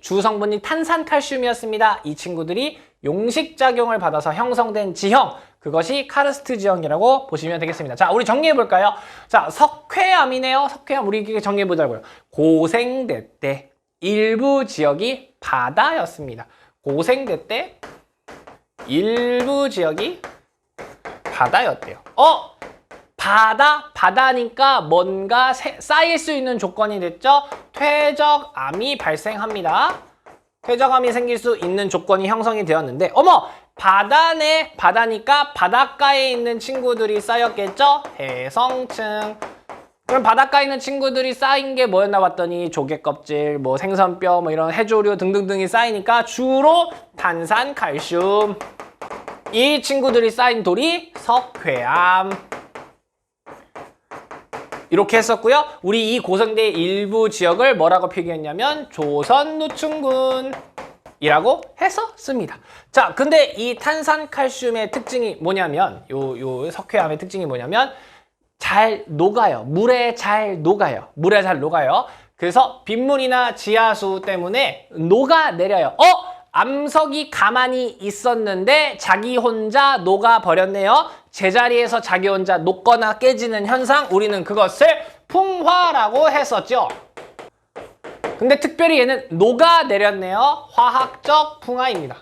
주성분이 탄산칼슘이었습니다. 이 친구들이 용식작용을 받아서 형성된 지형, 그것이 카르스트 지형이라고 보시면 되겠습니다. 자, 우리 정리해볼까요? 자, 석회암이네요. 석회암 우리 이렇게 정리해보자고요. 고생대 때 일부 지역이 바다였습니다. 고생대 때 일부 지역이 바다였대요. 바다니까 뭔가 쌓일 수 있는 조건이 됐죠? 퇴적암이 발생합니다. 퇴적암이 생길 수 있는 조건이 형성이 되었는데, 바다니까 바닷가에 있는 친구들이 쌓였겠죠? 해성층. 그럼 바닷가에 있는 친구들이 쌓인 게 뭐였나 봤더니 조개껍질, 뭐 생선뼈, 뭐 이런 해조류 등등등이 쌓이니까 주로 탄산, 칼슘. 이 친구들이 쌓인 돌이 석회암. 이렇게 했었고요. 우리 이 고생대 일부 지역을 뭐라고 표기했냐면 조선노충군이라고 해서 씁니다. 자, 근데 이 탄산칼슘의 특징이 뭐냐면 요 석회암의 특징이 뭐냐면 잘 녹아요. 물에 잘 녹아요. 그래서 빗물이나 지하수 때문에 녹아내려요. 암석이 가만히 있었는데 자기 혼자 녹아버렸네요. 제자리에서 자기 혼자 녹거나 깨지는 현상, 우리는 그것을 풍화라고 했었죠. 근데 특별히 얘는 녹아내렸네요. 화학적 풍화입니다.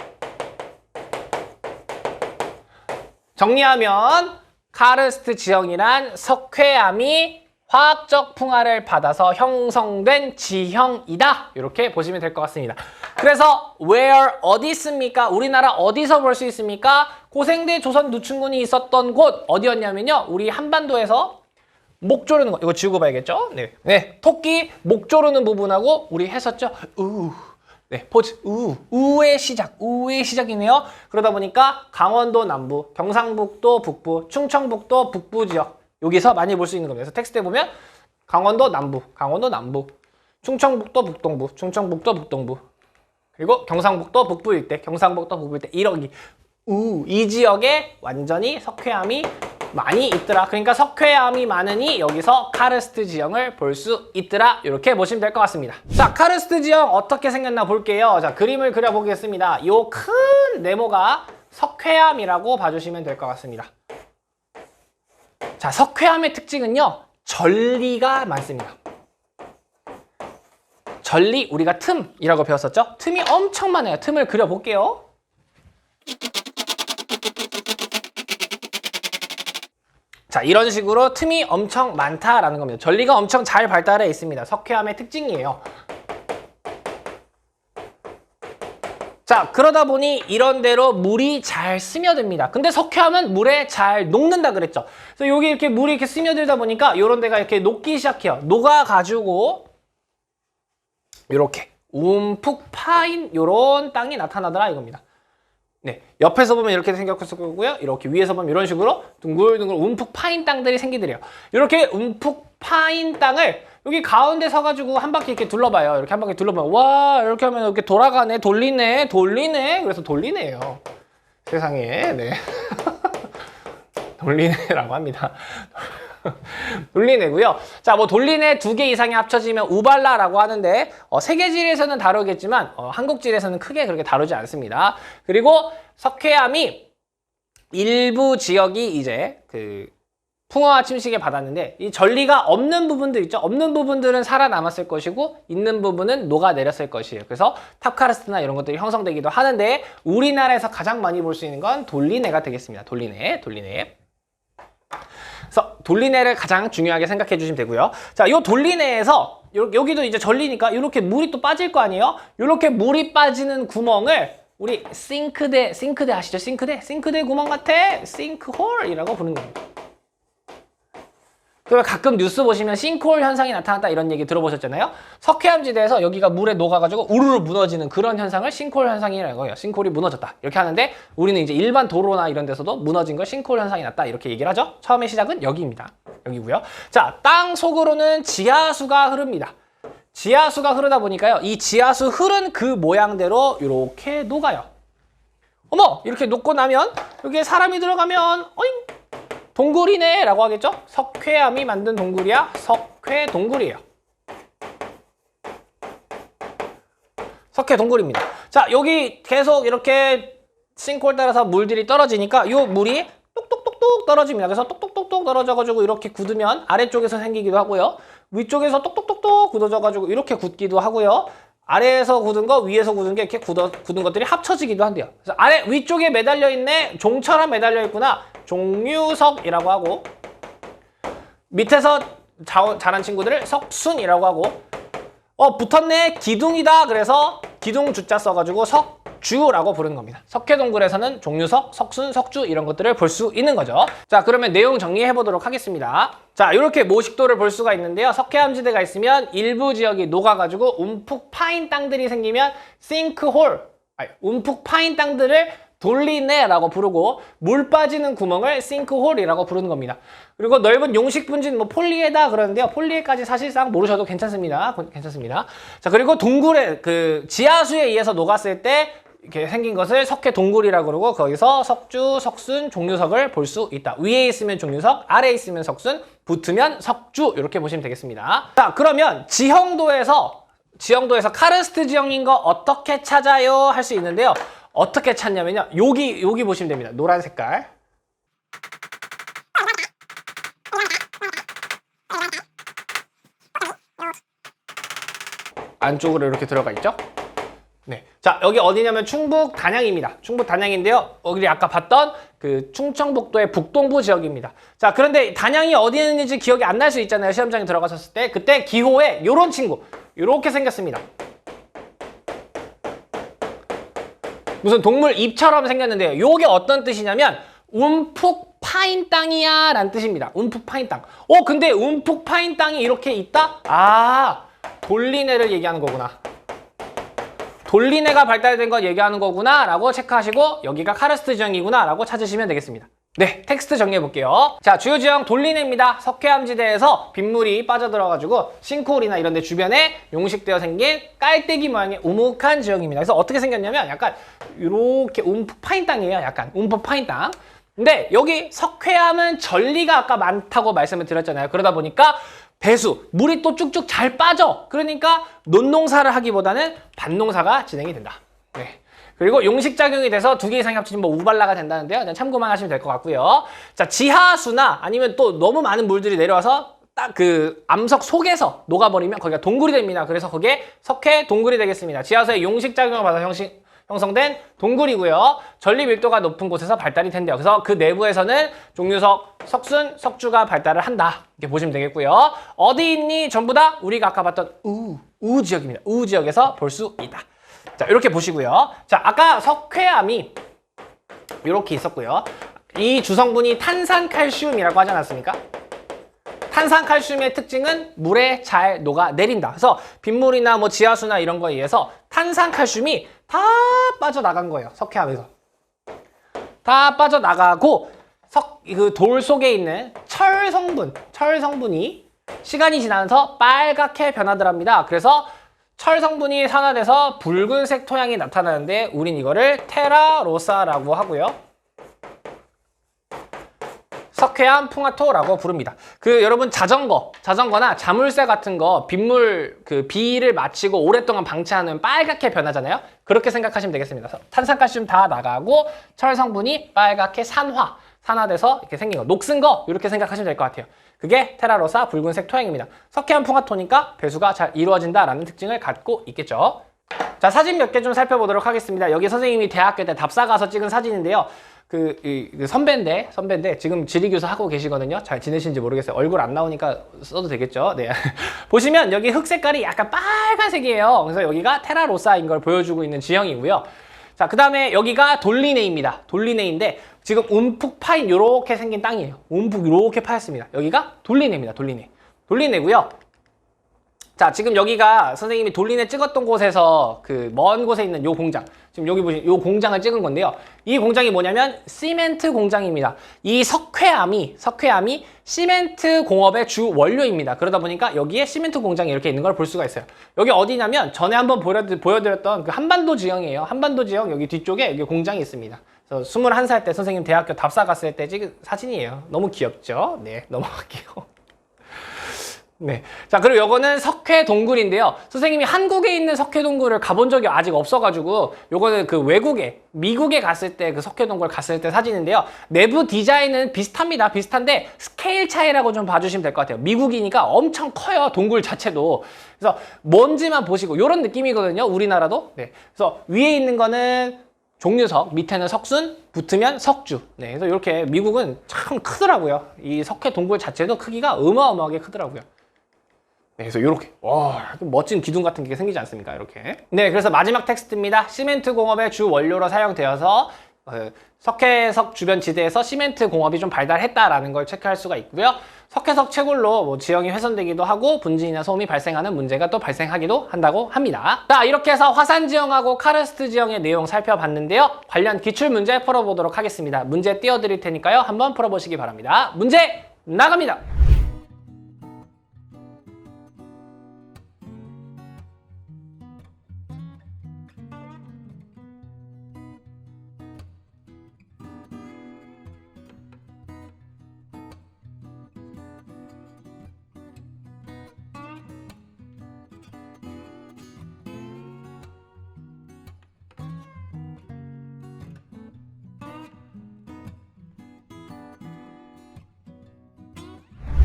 정리하면 카르스트 지형이란 석회암이 화학적 풍화를 받아서 형성된 지형이다. 이렇게 보시면 될 것 같습니다. 그래서 where 어디 있습니까? 우리나라 어디서 볼 수 있습니까? 고생대 조선 노충군이 있었던 곳 어디였냐면요. 우리 한반도에서 목 조르는 거. 이거 지우고 봐야겠죠? 네. 토끼 목 조르는 부분하고 우리 했었죠? 네, 포즈. 우의 시작이네요. 그러다 보니까 강원도 남부, 경상북도 북부, 충청북도 북부 지역 여기서 많이 볼 수 있는 겁니다. 그래서 텍스트에 보면 강원도 남부, 충청북도 북동부, 그리고 경상북도 북부 일대, 이러기. 이 지역에 완전히 석회암이 많이 있더라. 그러니까 석회암이 많으니 여기서 카르스트 지형을 볼 수 있더라. 이렇게 보시면 될 것 같습니다. 자, 카르스트 지형 어떻게 생겼나 볼게요. 자, 그림을 그려보겠습니다. 이 큰 네모가 석회암이라고 봐주시면 될 것 같습니다. 자, 석회암의 특징은요. 전리가 많습니다. 전리, 우리가 틈이라고 배웠었죠? 틈이 엄청 많아요. 틈을 그려볼게요. 자, 이런 식으로 틈이 엄청 많다라는 겁니다. 전리가 엄청 잘 발달해 있습니다. 석회암의 특징이에요. 자, 그러다 보니 이런 대로 물이 잘 스며듭니다. 근데 석회암은 물에 잘 녹는다 그랬죠. 그래서 여기 이렇게 물이 이렇게 스며들다 보니까 이런 데가 이렇게 녹기 시작해요. 녹아가지고 이렇게 움푹 파인 이런 땅이 나타나더라 이겁니다. 네, 옆에서 보면 이렇게 생겼을 거고요. 이렇게 위에서 보면 이런 식으로 둥글둥글 움푹 파인 땅들이 생기더래요. 이렇게 움푹 파인 땅을 여기 가운데 서가지고 한 바퀴 이렇게 둘러봐요. 이렇게 한 바퀴 둘러보면 와, 이렇게 하면 이렇게 돌아가네, 돌리네. 그래서 돌리네요. 세상에. 네. 돌리네라고 합니다. 돌리네고요. 자, 뭐 돌리네 2개 이상이 합쳐지면 우발라라고 하는데 세계지리에서는 다루겠지만 한국지리에서는 크게 그렇게 다루지 않습니다. 그리고 석회암이 일부 지역이 이제 그 풍화와 침식에 받았는데 이 전리가 없는 부분들 있죠. 없는 부분들은 살아남았을 것이고 있는 부분은 녹아내렸을 것이에요. 그래서 탑카르스트나 이런 것들이 형성되기도 하는데 우리나라에서 가장 많이 볼 수 있는 건 돌리네가 되겠습니다. 돌리네. 그래서 돌리네를 가장 중요하게 생각해 주시면 되고요. 자, 요 돌리네에서 여기도 이제 전리니까 이렇게 물이 또 빠질 거 아니에요? 이렇게 물이 빠지는 구멍을 우리 싱크대 아시죠? 싱크대 구멍 같아. 싱크홀이라고 부르는 겁니다. 그러면 가끔 뉴스 보시면 싱크홀 현상이 나타났다 이런 얘기 들어보셨잖아요. 석회암지대에서 여기가 물에 녹아가지고 우르르 무너지는 그런 현상을 싱크홀 현상이라고 해요. 싱크홀이 무너졌다 이렇게 하는데 우리는 이제 일반 도로나 이런 데서도 무너진 걸 싱크홀 현상이 났다 이렇게 얘기를 하죠. 처음에 시작은 여기입니다. 여기고요. 자, 땅 속으로는 지하수가 흐릅니다. 지하수가 흐르다 보니까요. 이 지하수 흐른 그 모양대로 이렇게 녹아요. 어머, 이렇게 녹고 나면 여기에 사람이 들어가면 어잉? 동굴이네 라고 하겠죠? 석회암이 만든 동굴이야. 석회 동굴이에요. 석회 동굴입니다. 자, 여기 계속 이렇게 싱크홀 따라서 물들이 떨어지니까 이 물이 똑똑똑똑 떨어집니다. 그래서 똑똑똑똑 떨어져가지고 이렇게 굳으면 아래쪽에서 생기기도 하고요. 위쪽에서 똑똑똑똑 굳어져가지고 이렇게 굳기도 하고요. 아래에서 굳은 거, 위에서 굳은 게 이렇게 굳은 것들이 합쳐지기도 한대요. 그래서 아래 위쪽에 매달려 있네. 종처럼 매달려 있구나. 종류석이라고 하고 밑에서 자란 친구들을 석순이라고 하고 붙었네. 기둥이다. 그래서 기둥 주자 써가지고 석주라고 부르는 겁니다. 석회동굴에서는 종류석, 석순, 석주 이런 것들을 볼 수 있는 거죠. 자, 그러면 내용 정리해 보도록 하겠습니다. 자, 이렇게 모식도를 볼 수가 있는데요. 석회암지대가 있으면 일부 지역이 녹아가지고 움푹 파인 땅들이 생기면 움푹 파인 땅들을 돌리네라고 부르고 물 빠지는 구멍을 싱크홀이라고 부르는 겁니다. 그리고 넓은 용식 분진 폴리에다 그러는데요. 폴리에까지 사실상 모르셔도 괜찮습니다. 자, 그리고 동굴에 그 지하수에 의해서 녹았을 때 이렇게 생긴 것을 석회 동굴이라고 그러고 거기서 석주, 석순, 종류석을 볼 수 있다. 위에 있으면 종류석, 아래에 있으면 석순, 붙으면 석주 이렇게 보시면 되겠습니다. 자, 그러면 지형도에서 카르스트 지형인 거 어떻게 찾아요? 할 수 있는데요. 어떻게 찾냐면요. 여기 보시면 됩니다. 노란 색깔. 안쪽으로 이렇게 들어가 있죠? 네. 자, 여기 어디냐면 충북 단양입니다. 충북 단양인데요. 여기 아까 봤던 그 충청북도의 북동부 지역입니다. 자, 그런데 단양이 어디에 있는지 기억이 안 날 수 있잖아요. 시험장에 들어가셨을 때. 그때 기호에 요런 친구. 요렇게 생겼습니다. 무슨 동물 입처럼 생겼는데요. 요게 어떤 뜻이냐면 움푹 파인 땅이야 라는 뜻입니다. 움푹 파인 땅. 근데 움푹 파인 땅이 이렇게 있다? 아, 돌리네를 얘기하는 거구나. 돌리네가 발달된 걸 얘기하는 거구나 라고 체크하시고 여기가 카르스트 지형이구나 라고 찾으시면 되겠습니다. 네, 텍스트 정리해 볼게요. 자, 주요 지형 돌리네입니다. 석회암지대에서 빗물이 빠져들어가지고 싱크홀이나 이런 데 주변에 용식되어 생긴 깔때기 모양의 우묵한 지형입니다. 그래서 어떻게 생겼냐면 약간 이렇게 움푹 파인 땅이에요. 약간 움푹 파인 땅. 근데 여기 석회암은 전리가 아까 많다고 말씀을 드렸잖아요. 그러다 보니까 배수, 물이 또 쭉쭉 잘 빠져. 그러니까 논농사를 하기보다는 밭농사가 진행이 된다. 네. 그리고 용식작용이 돼서 2개 이상이 합치면 우발라가 된다는데요. 그냥 참고만 하시면 될 것 같고요. 자, 지하수나 아니면 또 너무 많은 물들이 내려와서 딱 그 암석 속에서 녹아버리면 거기가 동굴이 됩니다. 그래서 거기에 석회 동굴이 되겠습니다. 지하수의 용식작용을 받아서 형성된 동굴이고요. 전리 밀도가 높은 곳에서 발달이 된대요. 그래서 그 내부에서는 종류석, 석순, 석주가 발달을 한다. 이렇게 보시면 되겠고요. 어디 있니? 전부 다 우리가 아까 봤던 우 지역입니다. 우 지역에서 볼 수 있다. 자, 이렇게 보시고요. 자, 아까 석회암이 이렇게 있었고요. 이 주성분이 탄산칼슘이라고 하지 않았습니까? 탄산칼슘의 특징은 물에 잘 녹아내린다. 그래서 빗물이나 뭐 지하수나 이런 거에 의해서 탄산칼슘이 다 빠져나간 거예요. 석회암에서. 다 빠져나가고 그 돌 속에 있는 철성분이 시간이 지나면서 빨갛게 변하더랍니다. 그래서 철 성분이 산화돼서 붉은색 토양이 나타나는데 우린 이거를 테라로사라고 하고요. 석회암 풍화토라고 부릅니다. 여러분 자전거나 자물쇠 같은 거 빗물 비를 마치고 오랫동안 방치하면 빨갛게 변하잖아요. 그렇게 생각하시면 되겠습니다. 탄산칼슘 다 나가고 철 성분이 빨갛게 산화돼서 이렇게 생긴 거, 녹슨 거 이렇게 생각하시면 될 것 같아요. 그게 테라로사 붉은색 토양입니다. 석회암 풍화토니까 배수가 잘 이루어진다라는 특징을 갖고 있겠죠. 자, 사진 몇 개 좀 살펴보도록 하겠습니다. 여기 선생님이 대학교 때 답사 가서 찍은 사진인데요. 선배인데 지금 지리교수 하고 계시거든요. 잘 지내시는지 모르겠어요. 얼굴 안 나오니까 써도 되겠죠. 네. 보시면 여기 흙 색깔이 약간 빨간색이에요. 그래서 여기가 테라로사인 걸 보여주고 있는 지형이고요. 자, 그 다음에 여기가 돌리네입니다. 돌리네인데 지금 움푹 파인 요렇게 생긴 땅이에요. 움푹 요렇게 파였습니다. 여기가 돌리네입니다. 돌리네고요. 자, 지금 여기가 선생님이 돌리네 찍었던 곳에서 먼 곳에 있는 요 공장, 지금 여기 보시면 요 공장을 찍은 건데요. 이 공장이 뭐냐면 시멘트 공장입니다. 이 석회암이 시멘트 공업의 주 원료입니다. 그러다 보니까 여기에 시멘트 공장이 이렇게 있는 걸 볼 수가 있어요. 여기 어디냐면 전에 한번 보여드렸던 한반도 지형이에요. 한반도 지형 여기 뒤쪽에 여기 공장이 있습니다. 그래서 21살 때 선생님 대학교 답사 갔을 때 찍은 사진이에요. 너무 귀엽죠? 네, 넘어갈게요. 네. 자, 그리고 요거는 석회 동굴인데요. 선생님이 한국에 있는 석회 동굴을 가본 적이 아직 없어가지고 요거는 미국에 갔을 때 석회 동굴 갔을 때 사진인데요. 내부 디자인은 비슷합니다. 비슷한데 스케일 차이라고 좀 봐주시면 될 것 같아요. 미국이니까 엄청 커요. 동굴 자체도. 그래서 먼지만 보시고 요런 느낌이거든요. 우리나라도. 네. 그래서 위에 있는 거는 종류석, 밑에는 석순, 붙으면 석주. 네. 그래서 이렇게 미국은 참 크더라고요. 이 석회 동굴 자체도 크기가 어마어마하게 크더라고요. 네, 그래서 이렇게 멋진 기둥 같은 게 생기지 않습니까? 이렇게. 네, 그래서 마지막 텍스트입니다. 시멘트 공업의 주 원료로 사용되어서 석회석 주변 지대에서 시멘트 공업이 좀 발달했다라는 걸 체크할 수가 있고요. 석회석 채굴로 지형이 훼손되기도 하고 분진이나 소음이 발생하는 문제가 또 발생하기도 한다고 합니다. 자, 이렇게 해서 화산 지형하고 카르스트 지형의 내용 살펴봤는데요. 관련 기출 문제 풀어보도록 하겠습니다. 문제 띄워드릴 테니까요. 한번 풀어보시기 바랍니다. 문제 나갑니다.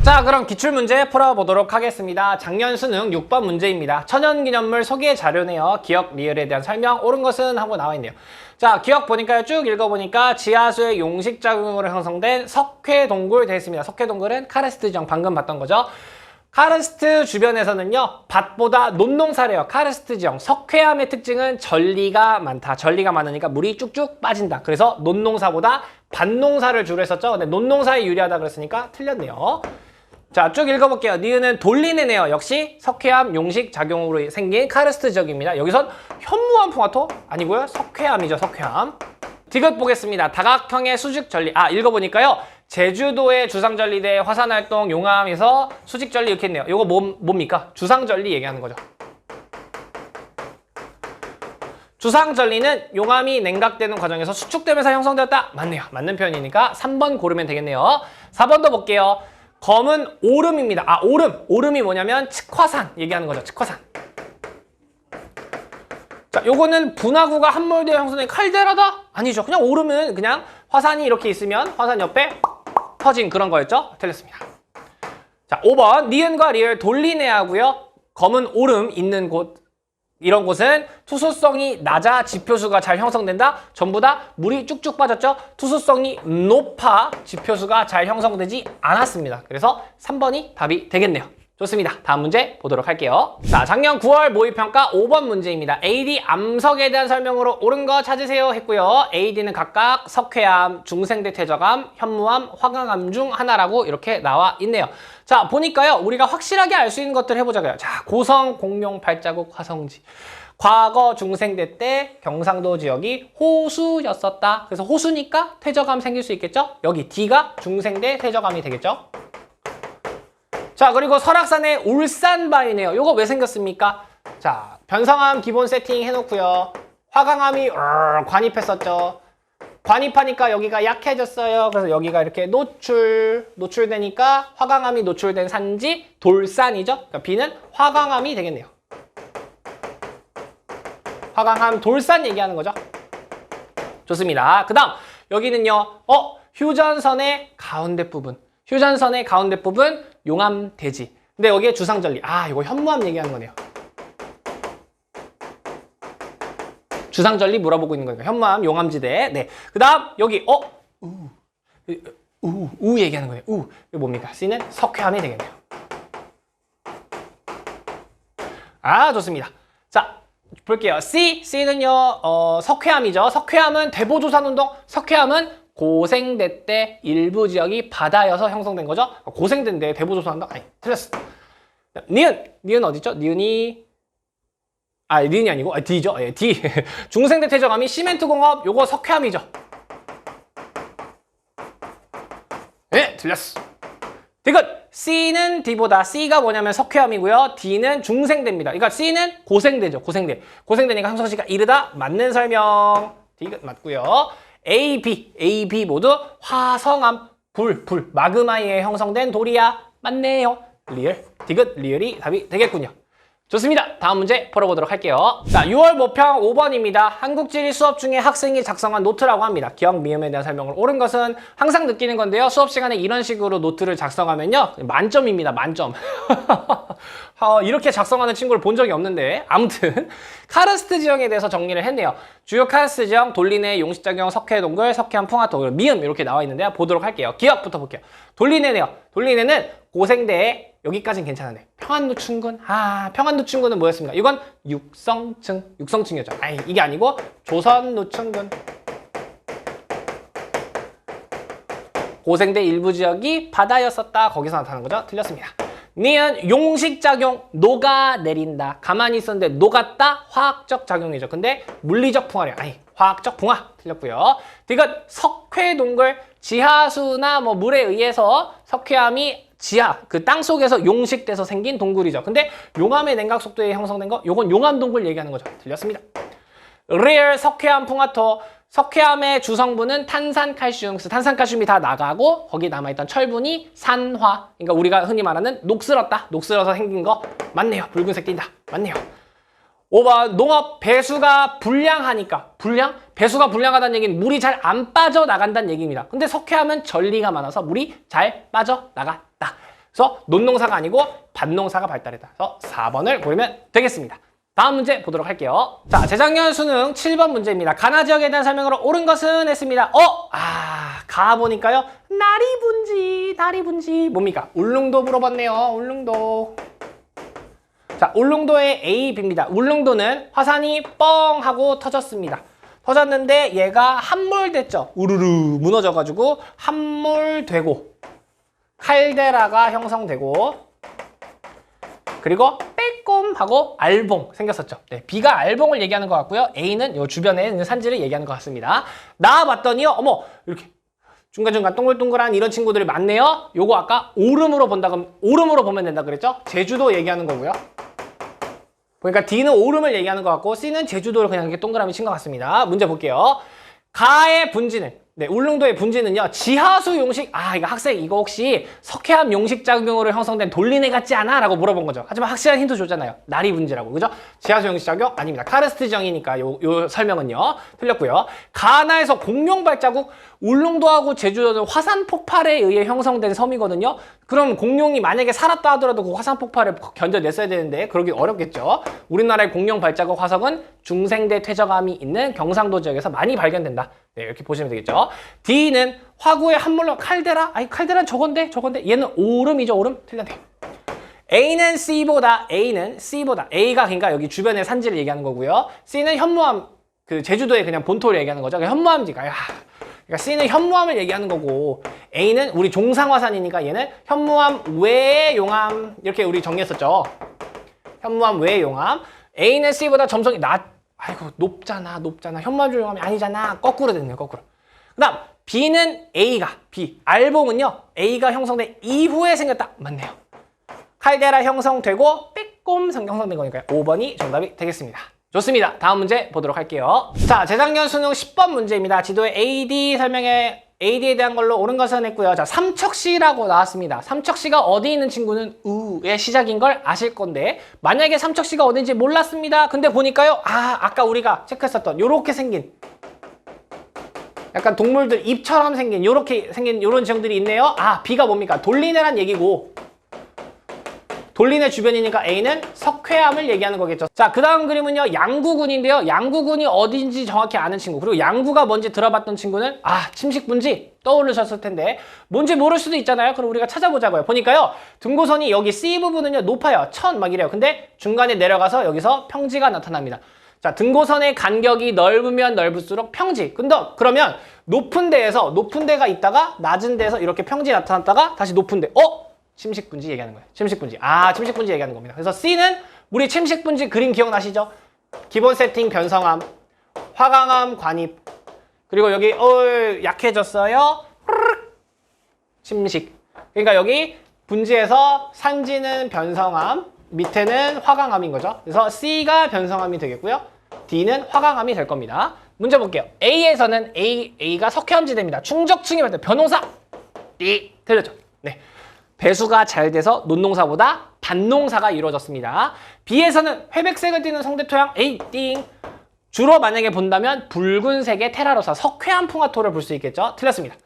자, 그럼 기출문제 풀어보도록 하겠습니다. 작년 수능 6번 문제입니다. 천연기념물 소개 자료네요. 기억 리을에 대한 설명 옳은 것은 하고 나와 있네요. 자, 기억 보니까요. 쭉 읽어보니까 지하수의 용식작용으로 형성된 석회동굴 되어 있습니다. 석회동굴은 카르스트 지형 방금 봤던 거죠. 카르스트 주변에서는요, 밭보다 논농사래요. 카르스트 지형. 석회암의 특징은 전리가 많다. 전리가 많으니까 물이 쭉쭉 빠진다. 그래서 논농사보다 밭농사를 주로 했었죠. 근데 논농사에 유리하다 그랬으니까 틀렸네요. 자, 쭉 읽어볼게요. 니은은 돌리네네요. 역시 석회암 용식 작용으로 생긴 카르스트 지역입니다. 여기선 현무암 풍화토? 아니고요. 석회암이죠. 석회암. 디귿 보겠습니다. 다각형의 수직전리. 읽어보니까요. 제주도의 주상전리대 화산활동 용암에서 수직전리 이렇게 했네요. 이거 뭡니까? 주상전리 얘기하는 거죠. 주상전리는 용암이 냉각되는 과정에서 수축되면서 형성되었다. 맞네요. 맞는 표현이니까 3번 고르면 되겠네요. 4번도 볼게요. 검은 오름입니다. 오름이 뭐냐면 측화산 얘기하는 거죠. 측화산. 자, 요거는 분화구가 함몰되어 형성된 칼데라다? 아니죠. 그냥 오름은 그냥 화산이 이렇게 있으면 화산 옆에 터진 그런 거였죠. 틀렸습니다. 자, 5번 니은과 리을 돌리네하고요. 검은 오름 있는 곳, 이런 곳은 투수성이 낮아 지표수가 잘 형성된다. 전부 다 물이 쭉쭉 빠졌죠. 투수성이 높아 지표수가 잘 형성되지 않았습니다. 그래서 3번이 답이 되겠네요. 좋습니다. 다음 문제 보도록 할게요. 자, 작년 9월 모의평가 5번 문제입니다. AD 암석에 대한 설명으로 옳은 거 찾으세요 했고요. AD는 각각 석회암, 중생대 퇴적암, 현무암, 화강암 중 하나라고 이렇게 나와 있네요. 자, 보니까요. 우리가 확실하게 알 수 있는 것들 해보자고요. 자, 고성, 공룡, 발자국, 화성지. 과거 중생대 때 경상도 지역이 호수였었다. 그래서 호수니까 퇴적암 생길 수 있겠죠? 여기 D가 중생대 퇴적암이 되겠죠? 자, 그리고 설악산의 울산바위네요. 요거 왜 생겼습니까? 자, 변성함 기본 세팅 해놓고요. 화강암이 관입했었죠. 관입하니까 여기가 약해졌어요. 그래서 여기가 이렇게 노출되니까 화강암이 노출된 산지 돌산이죠. 그러니까 B는 화강암이 되겠네요. 화강암 돌산 얘기하는 거죠. 좋습니다. 그 다음 여기는요. 휴전선의 가운데 부분. 휴전선의 가운데 부분 용암대지. 근데 여기에 주상절리. 이거 현무암 얘기하는 거네요. 주상절리 물어보고 있는 거니까 현무암 용암지대. 네. 그 다음 여기 우 얘기하는 거예요. 이거 뭡니까? C는 석회암이 되겠네요. 좋습니다. 자, 볼게요. C는요 석회암이죠. 석회암은 대보조산운동. 석회암은 고생대 때 일부 지역이 바다여서 형성된 거죠. 고생대인데 대보조산운동. 틀렸어. 니은 어디죠? 니은이 아니고 D죠. D. 중생대 퇴적암이 시멘트 공업. 요거 석회암이죠. 네, 틀렸어. 디귿. C는 D보다 C가 뭐냐면 석회암이고요. D는 중생대입니다. 그러니까 C는 고생대죠. 고생대니까 형성시가 이르다. 맞는 설명. 디귿 맞고요. A, B 모두 화성암. 불. 마그마에 형성된 돌이야. 맞네요. 리을. 디귿, 리을이 답이 되겠군요. 좋습니다. 다음 문제 풀어보도록 할게요. 자, 6월 모평 5번입니다. 한국지리 수업 중에 학생이 작성한 노트라고 합니다. 기억, 미음에 대한 설명을 옳은 것은 항상 느끼는 건데요. 수업 시간에 이런 식으로 노트를 작성하면요. 만점입니다. 만점. 이렇게 작성하는 친구를 본 적이 없는데 아무튼 카르스트 지형에 대해서 정리를 했네요. 주요 카르스트 지형, 돌리네, 용식작용, 석회동굴, 석회암, 풍화토, 미음 이렇게 나와 있는데요. 보도록 할게요. 기억부터 볼게요. 돌리네네요. 돌리네는 고생대에 여기까지는 괜찮은데 평안노충군. 평안노충군은 뭐였습니까? 이건 육성층이었죠. 이게 아니고 조선노충군. 고생대 일부 지역이 바다였었다. 거기서 나타난 거죠. 틀렸습니다. 니은 용식작용, 녹아내린다. 가만히 있었는데 녹았다. 화학적 작용이죠. 근데 물리적 풍화래요. 화학적 풍화. 틀렸고요. 디귿 석회동굴. 지하수나 물에 의해서 석회암이 지하, 그 땅 속에서 용식돼서 생긴 동굴이죠. 근데 용암의 냉각 속도에 형성된 거, 요건 용암 동굴 얘기하는 거죠. 틀렸습니다. 리얼 석회암 풍화토. 석회암의 주성분은 탄산칼슘. 그래서 탄산칼슘이 다 나가고 거기 남아있던 철분이 산화. 그러니까 우리가 흔히 말하는 녹슬었다. 녹슬어서 생긴 거 맞네요. 붉은색 띈다. 맞네요. 5번 농업 배수가 불량하니까. 배수가 불량하다는 얘기는 물이 잘 안 빠져나간다는 얘기입니다. 근데 석회암은 전리가 많아서 물이 잘 빠져나갔다. 그래서 논농사가 아니고 밭농사가 발달했다. 그래서 4번을 고르면 되겠습니다. 다음 문제 보도록 할게요. 자, 재작년 수능 7번 문제입니다. 가나 지역에 대한 설명으로 옳은 것은 했습니다. 가보니까요. 나리분지. 뭡니까? 울릉도 물어봤네요. 울릉도. 자, 울릉도의 A, B입니다. 울릉도는 화산이 뻥 하고 터졌습니다. 터졌는데 얘가 함몰됐죠. 우르르 무너져가지고 함몰되고 칼데라가 형성되고 그리고 빼꼼하고 알봉 생겼었죠. 네, B가 알봉을 얘기하는 것 같고요. A는 요 주변에 있는 산지를 얘기하는 것 같습니다. 나와봤더니요. 이렇게 중간중간 동글동글한 이런 친구들이 많네요. 요거 아까 오름으로 본다 그러면 오름으로 보면 된다 그랬죠? 제주도 얘기하는 거고요. 그러니까 D는 오름을 얘기하는 것 같고 C는 제주도를 그냥 이렇게 동그라미 친 것 같습니다. 문제 볼게요. 가의 분지는 울릉도의 분지는요. 지하수 용식. 이거 학생 이거 혹시 석회암 용식 작용으로 형성된 돌리네 같지 않아? 라고 물어본 거죠. 하지만 확실한 힌트 줬잖아요. 나리 분지라고. 그죠? 지하수 용식 작용? 아닙니다. 카르스트 지형이니까 요 설명은요. 틀렸고요. 가나에서 공룡 발자국. 울릉도하고 제주도는 화산 폭발에 의해 형성된 섬이거든요. 그럼 공룡이 만약에 살았다 하더라도 그 화산 폭발을 견뎌냈어야 되는데 그러기 어렵겠죠. 우리나라의 공룡 발자국 화석은 중생대 퇴적암이 있는 경상도 지역에서 많이 발견된다. 네, 이렇게 보시면 되겠죠. D는 화구의 함몰로 칼데라. 칼데라는 저건데. 얘는 오름이죠. 오름. 틀렸네. A는 C보다. A가 그러니까 여기 주변의 산지를 얘기하는 거고요. C는 현무암, 그 제주도의 그냥 본토를 얘기하는 거죠. 현무암지가. 그러니까 C는 현무암을 얘기하는 거고 A는 우리 종상화산이니까 얘는 현무암 외의 용암 이렇게 우리 정리했었죠. 현무암 외의 용암. A는 C보다 점성이 높잖아. 현무암 용암이 아니잖아. 거꾸로 됐네요. 거꾸로. 그 다음 B는 B. 알봉은요. A가 형성된 이후에 생겼다. 맞네요. 칼데라 형성되고 빼꼼 형성된 거니까요. 5번이 정답이 되겠습니다. 좋습니다. 다음 문제 보도록 할게요. 자, 재작년 수능 10번 문제입니다. 지도에 AD 설명에 AD에 대한 걸로 옳은 것은 했고요. 자, 삼척시라고 나왔습니다. 삼척시가 어디 있는 친구는 우의 시작인 걸 아실 건데 만약에 삼척시가 어딘지 몰랐습니다. 근데 보니까요. 아까 우리가 체크했었던 요렇게 생긴 약간 동물들 입처럼 생긴 요렇게 생긴 요런 지형들이 있네요. B가 뭡니까? 돌리네란 얘기고 돌리네 주변이니까 A는 석회암을 얘기하는 거겠죠. 자, 그 다음 그림은요. 양구군인데요. 양구군이 어딘지 정확히 아는 친구, 그리고 양구가 뭔지 들어봤던 친구는 침식분지 떠오르셨을 텐데 뭔지 모를 수도 있잖아요. 그럼 우리가 찾아보자고요. 보니까요. 등고선이 여기 C 부분은요. 높아요. 1000 막 이래요. 근데 중간에 내려가서 여기서 평지가 나타납니다. 자, 등고선의 간격이 넓으면 넓을수록 평지. 근데 그러면 높은 데가 있다가 낮은 데에서 이렇게 평지 나타났다가 다시 높은 데 침식분지 얘기하는 거예요. 침식분지. 침식분지 얘기하는 겁니다. 그래서 C는 우리 침식분지 그림 기억나시죠? 기본 세팅 변성암, 화강암 관입, 그리고 여기 약해졌어요. 침식. 그러니까 여기 분지에서 산지는 변성암, 밑에는 화강암인 거죠. 그래서 C가 변성암이 되겠고요. D는 화강암이 될 겁니다. 문제 볼게요. A에서는 A가 석회암지대입니다. 충적층이 맞다. 변호사. 틀렸죠? 네. 배수가 잘 돼서 논농사보다 밭농사가 이루어졌습니다. B에서는 회백색을 띠는 성대토양 띵. 주로 만약에 본다면 붉은색의 테라로사 석회암 풍화토를 볼 수 있겠죠? 틀렸습니다.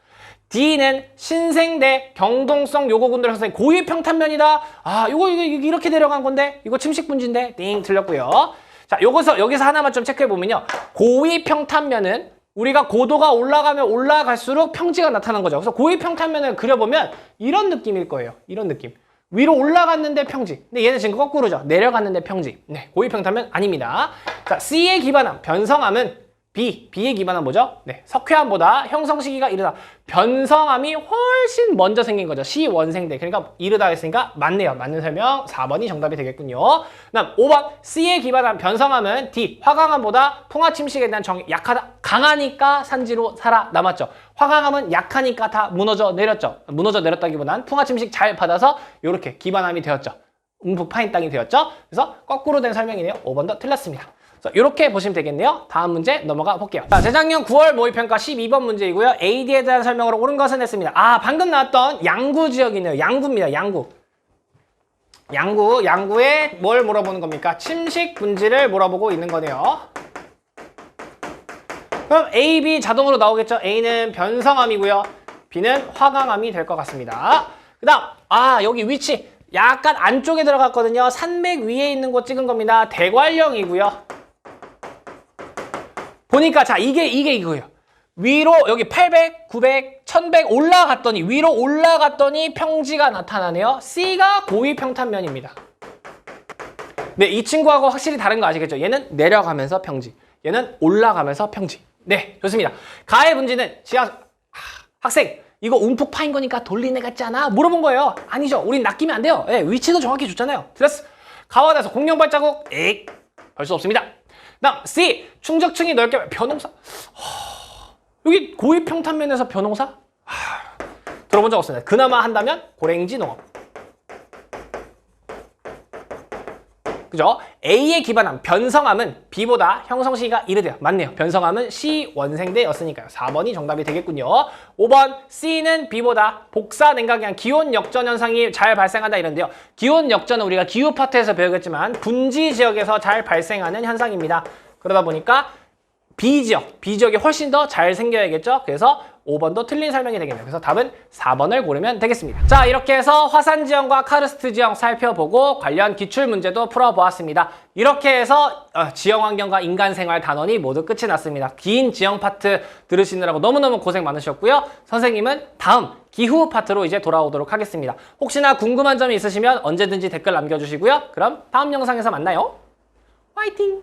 D는 신생대 경동성 요고군들 선생님 고위 평탄면이다. 이거 이렇게 내려간 건데 이거 침식분지인데 띵 틀렸고요. 자, 여기서 하나만 좀 체크해 보면요. 고위 평탄면은 우리가 고도가 올라가면 올라갈수록 평지가 나타난 거죠. 그래서 고위 평탄면을 그려보면 이런 느낌일 거예요. 이런 느낌. 위로 올라갔는데 평지. 근데 얘는 지금 거꾸로죠. 내려갔는데 평지. 네, 고위 평탄면 아닙니다. 자, C의 기반암, 변성암은 B의 기반암 뭐죠? 네, 석회암보다 형성 시기가 이르다. 변성암이 훨씬 먼저 생긴 거죠. 시원생대. 그러니까 이르다 했으니까 맞네요. 맞는 설명 4번이 정답이 되겠군요. 그다음 5번 C의 기반암, 변성암은 D, 화강암보다 풍화침식에 대한 정이 약하다. 강하니까 산지로 살아남았죠. 화강암은 약하니까 다 무너져 내렸죠. 무너져 내렸다기보단 풍화침식 잘 받아서 이렇게 기반암이 되었죠. 움푹 파인 땅이 되었죠. 그래서 거꾸로 된 설명이네요. 5번도 틀렸습니다. 이렇게 보시면 되겠네요. 다음 문제 넘어가 볼게요. 자, 재작년 9월 모의평가 12번 문제이고요. AD에 대한 설명으로 옳은 것은 했습니다. 방금 나왔던 양구 지역이네요. 양구입니다. 양구에 뭘 물어보는 겁니까? 침식 분지를 물어보고 있는 거네요. 그럼 A, B 자동으로 나오겠죠. A는 변성암이고요. B는 화강암이 될 것 같습니다. 그 다음 여기 위치 약간 안쪽에 들어갔거든요. 산맥 위에 있는 곳 찍은 겁니다. 대관령이고요. 보니까 자 이게 이거예요. 위로 여기 800, 900, 1100 위로 올라갔더니 평지가 나타나네요. C가 고위 평탄면입니다. 네, 이 친구하고 확실히 다른 거 아시겠죠? 얘는 내려가면서 평지, 얘는 올라가면서 평지. 네, 좋습니다. 가의 분지는 학생 이거 움푹 파인 거니까 돌리네 같지 않아? 물어본 거예요. 아니죠. 우린 낚이면 안 돼요. 네, 위치도 정확히 줬잖아요. 틀렸어. 가와 나서 공룡 발자국 별 수 없습니다. 다음 C 충적층이 넓게 변홍사. 여기 고위 평탄면에서 변홍사? 들어본 적 없습니다. 그나마 한다면 고랭지 농업. 그죠? A의 기반암, 변성암은 B보다 형성 시기가 이르대요. 맞네요. 변성암은 C 원생대였으니까요. 4번이 정답이 되겠군요. 5번 C는 B보다 복사 냉각이한 기온 역전 현상이 잘 발생한다 이런데요. 기온 역전은 우리가 기후 파트에서 배우겠지만 분지 지역에서 잘 발생하는 현상입니다. 그러다 보니까 B지역이 훨씬 더 잘 생겨야겠죠. 그래서 5번도 틀린 설명이 되겠네요. 그래서 답은 4번을 고르면 되겠습니다. 자, 이렇게 해서 화산 지형과 카르스트 지형 살펴보고 관련 기출 문제도 풀어보았습니다. 이렇게 해서 지형 환경과 인간 생활 단원이 모두 끝이 났습니다. 긴 지형 파트 들으시느라고 너무너무 고생 많으셨고요. 선생님은 다음 기후 파트로 이제 돌아오도록 하겠습니다. 혹시나 궁금한 점이 있으시면 언제든지 댓글 남겨주시고요. 그럼 다음 영상에서 만나요. 화이팅!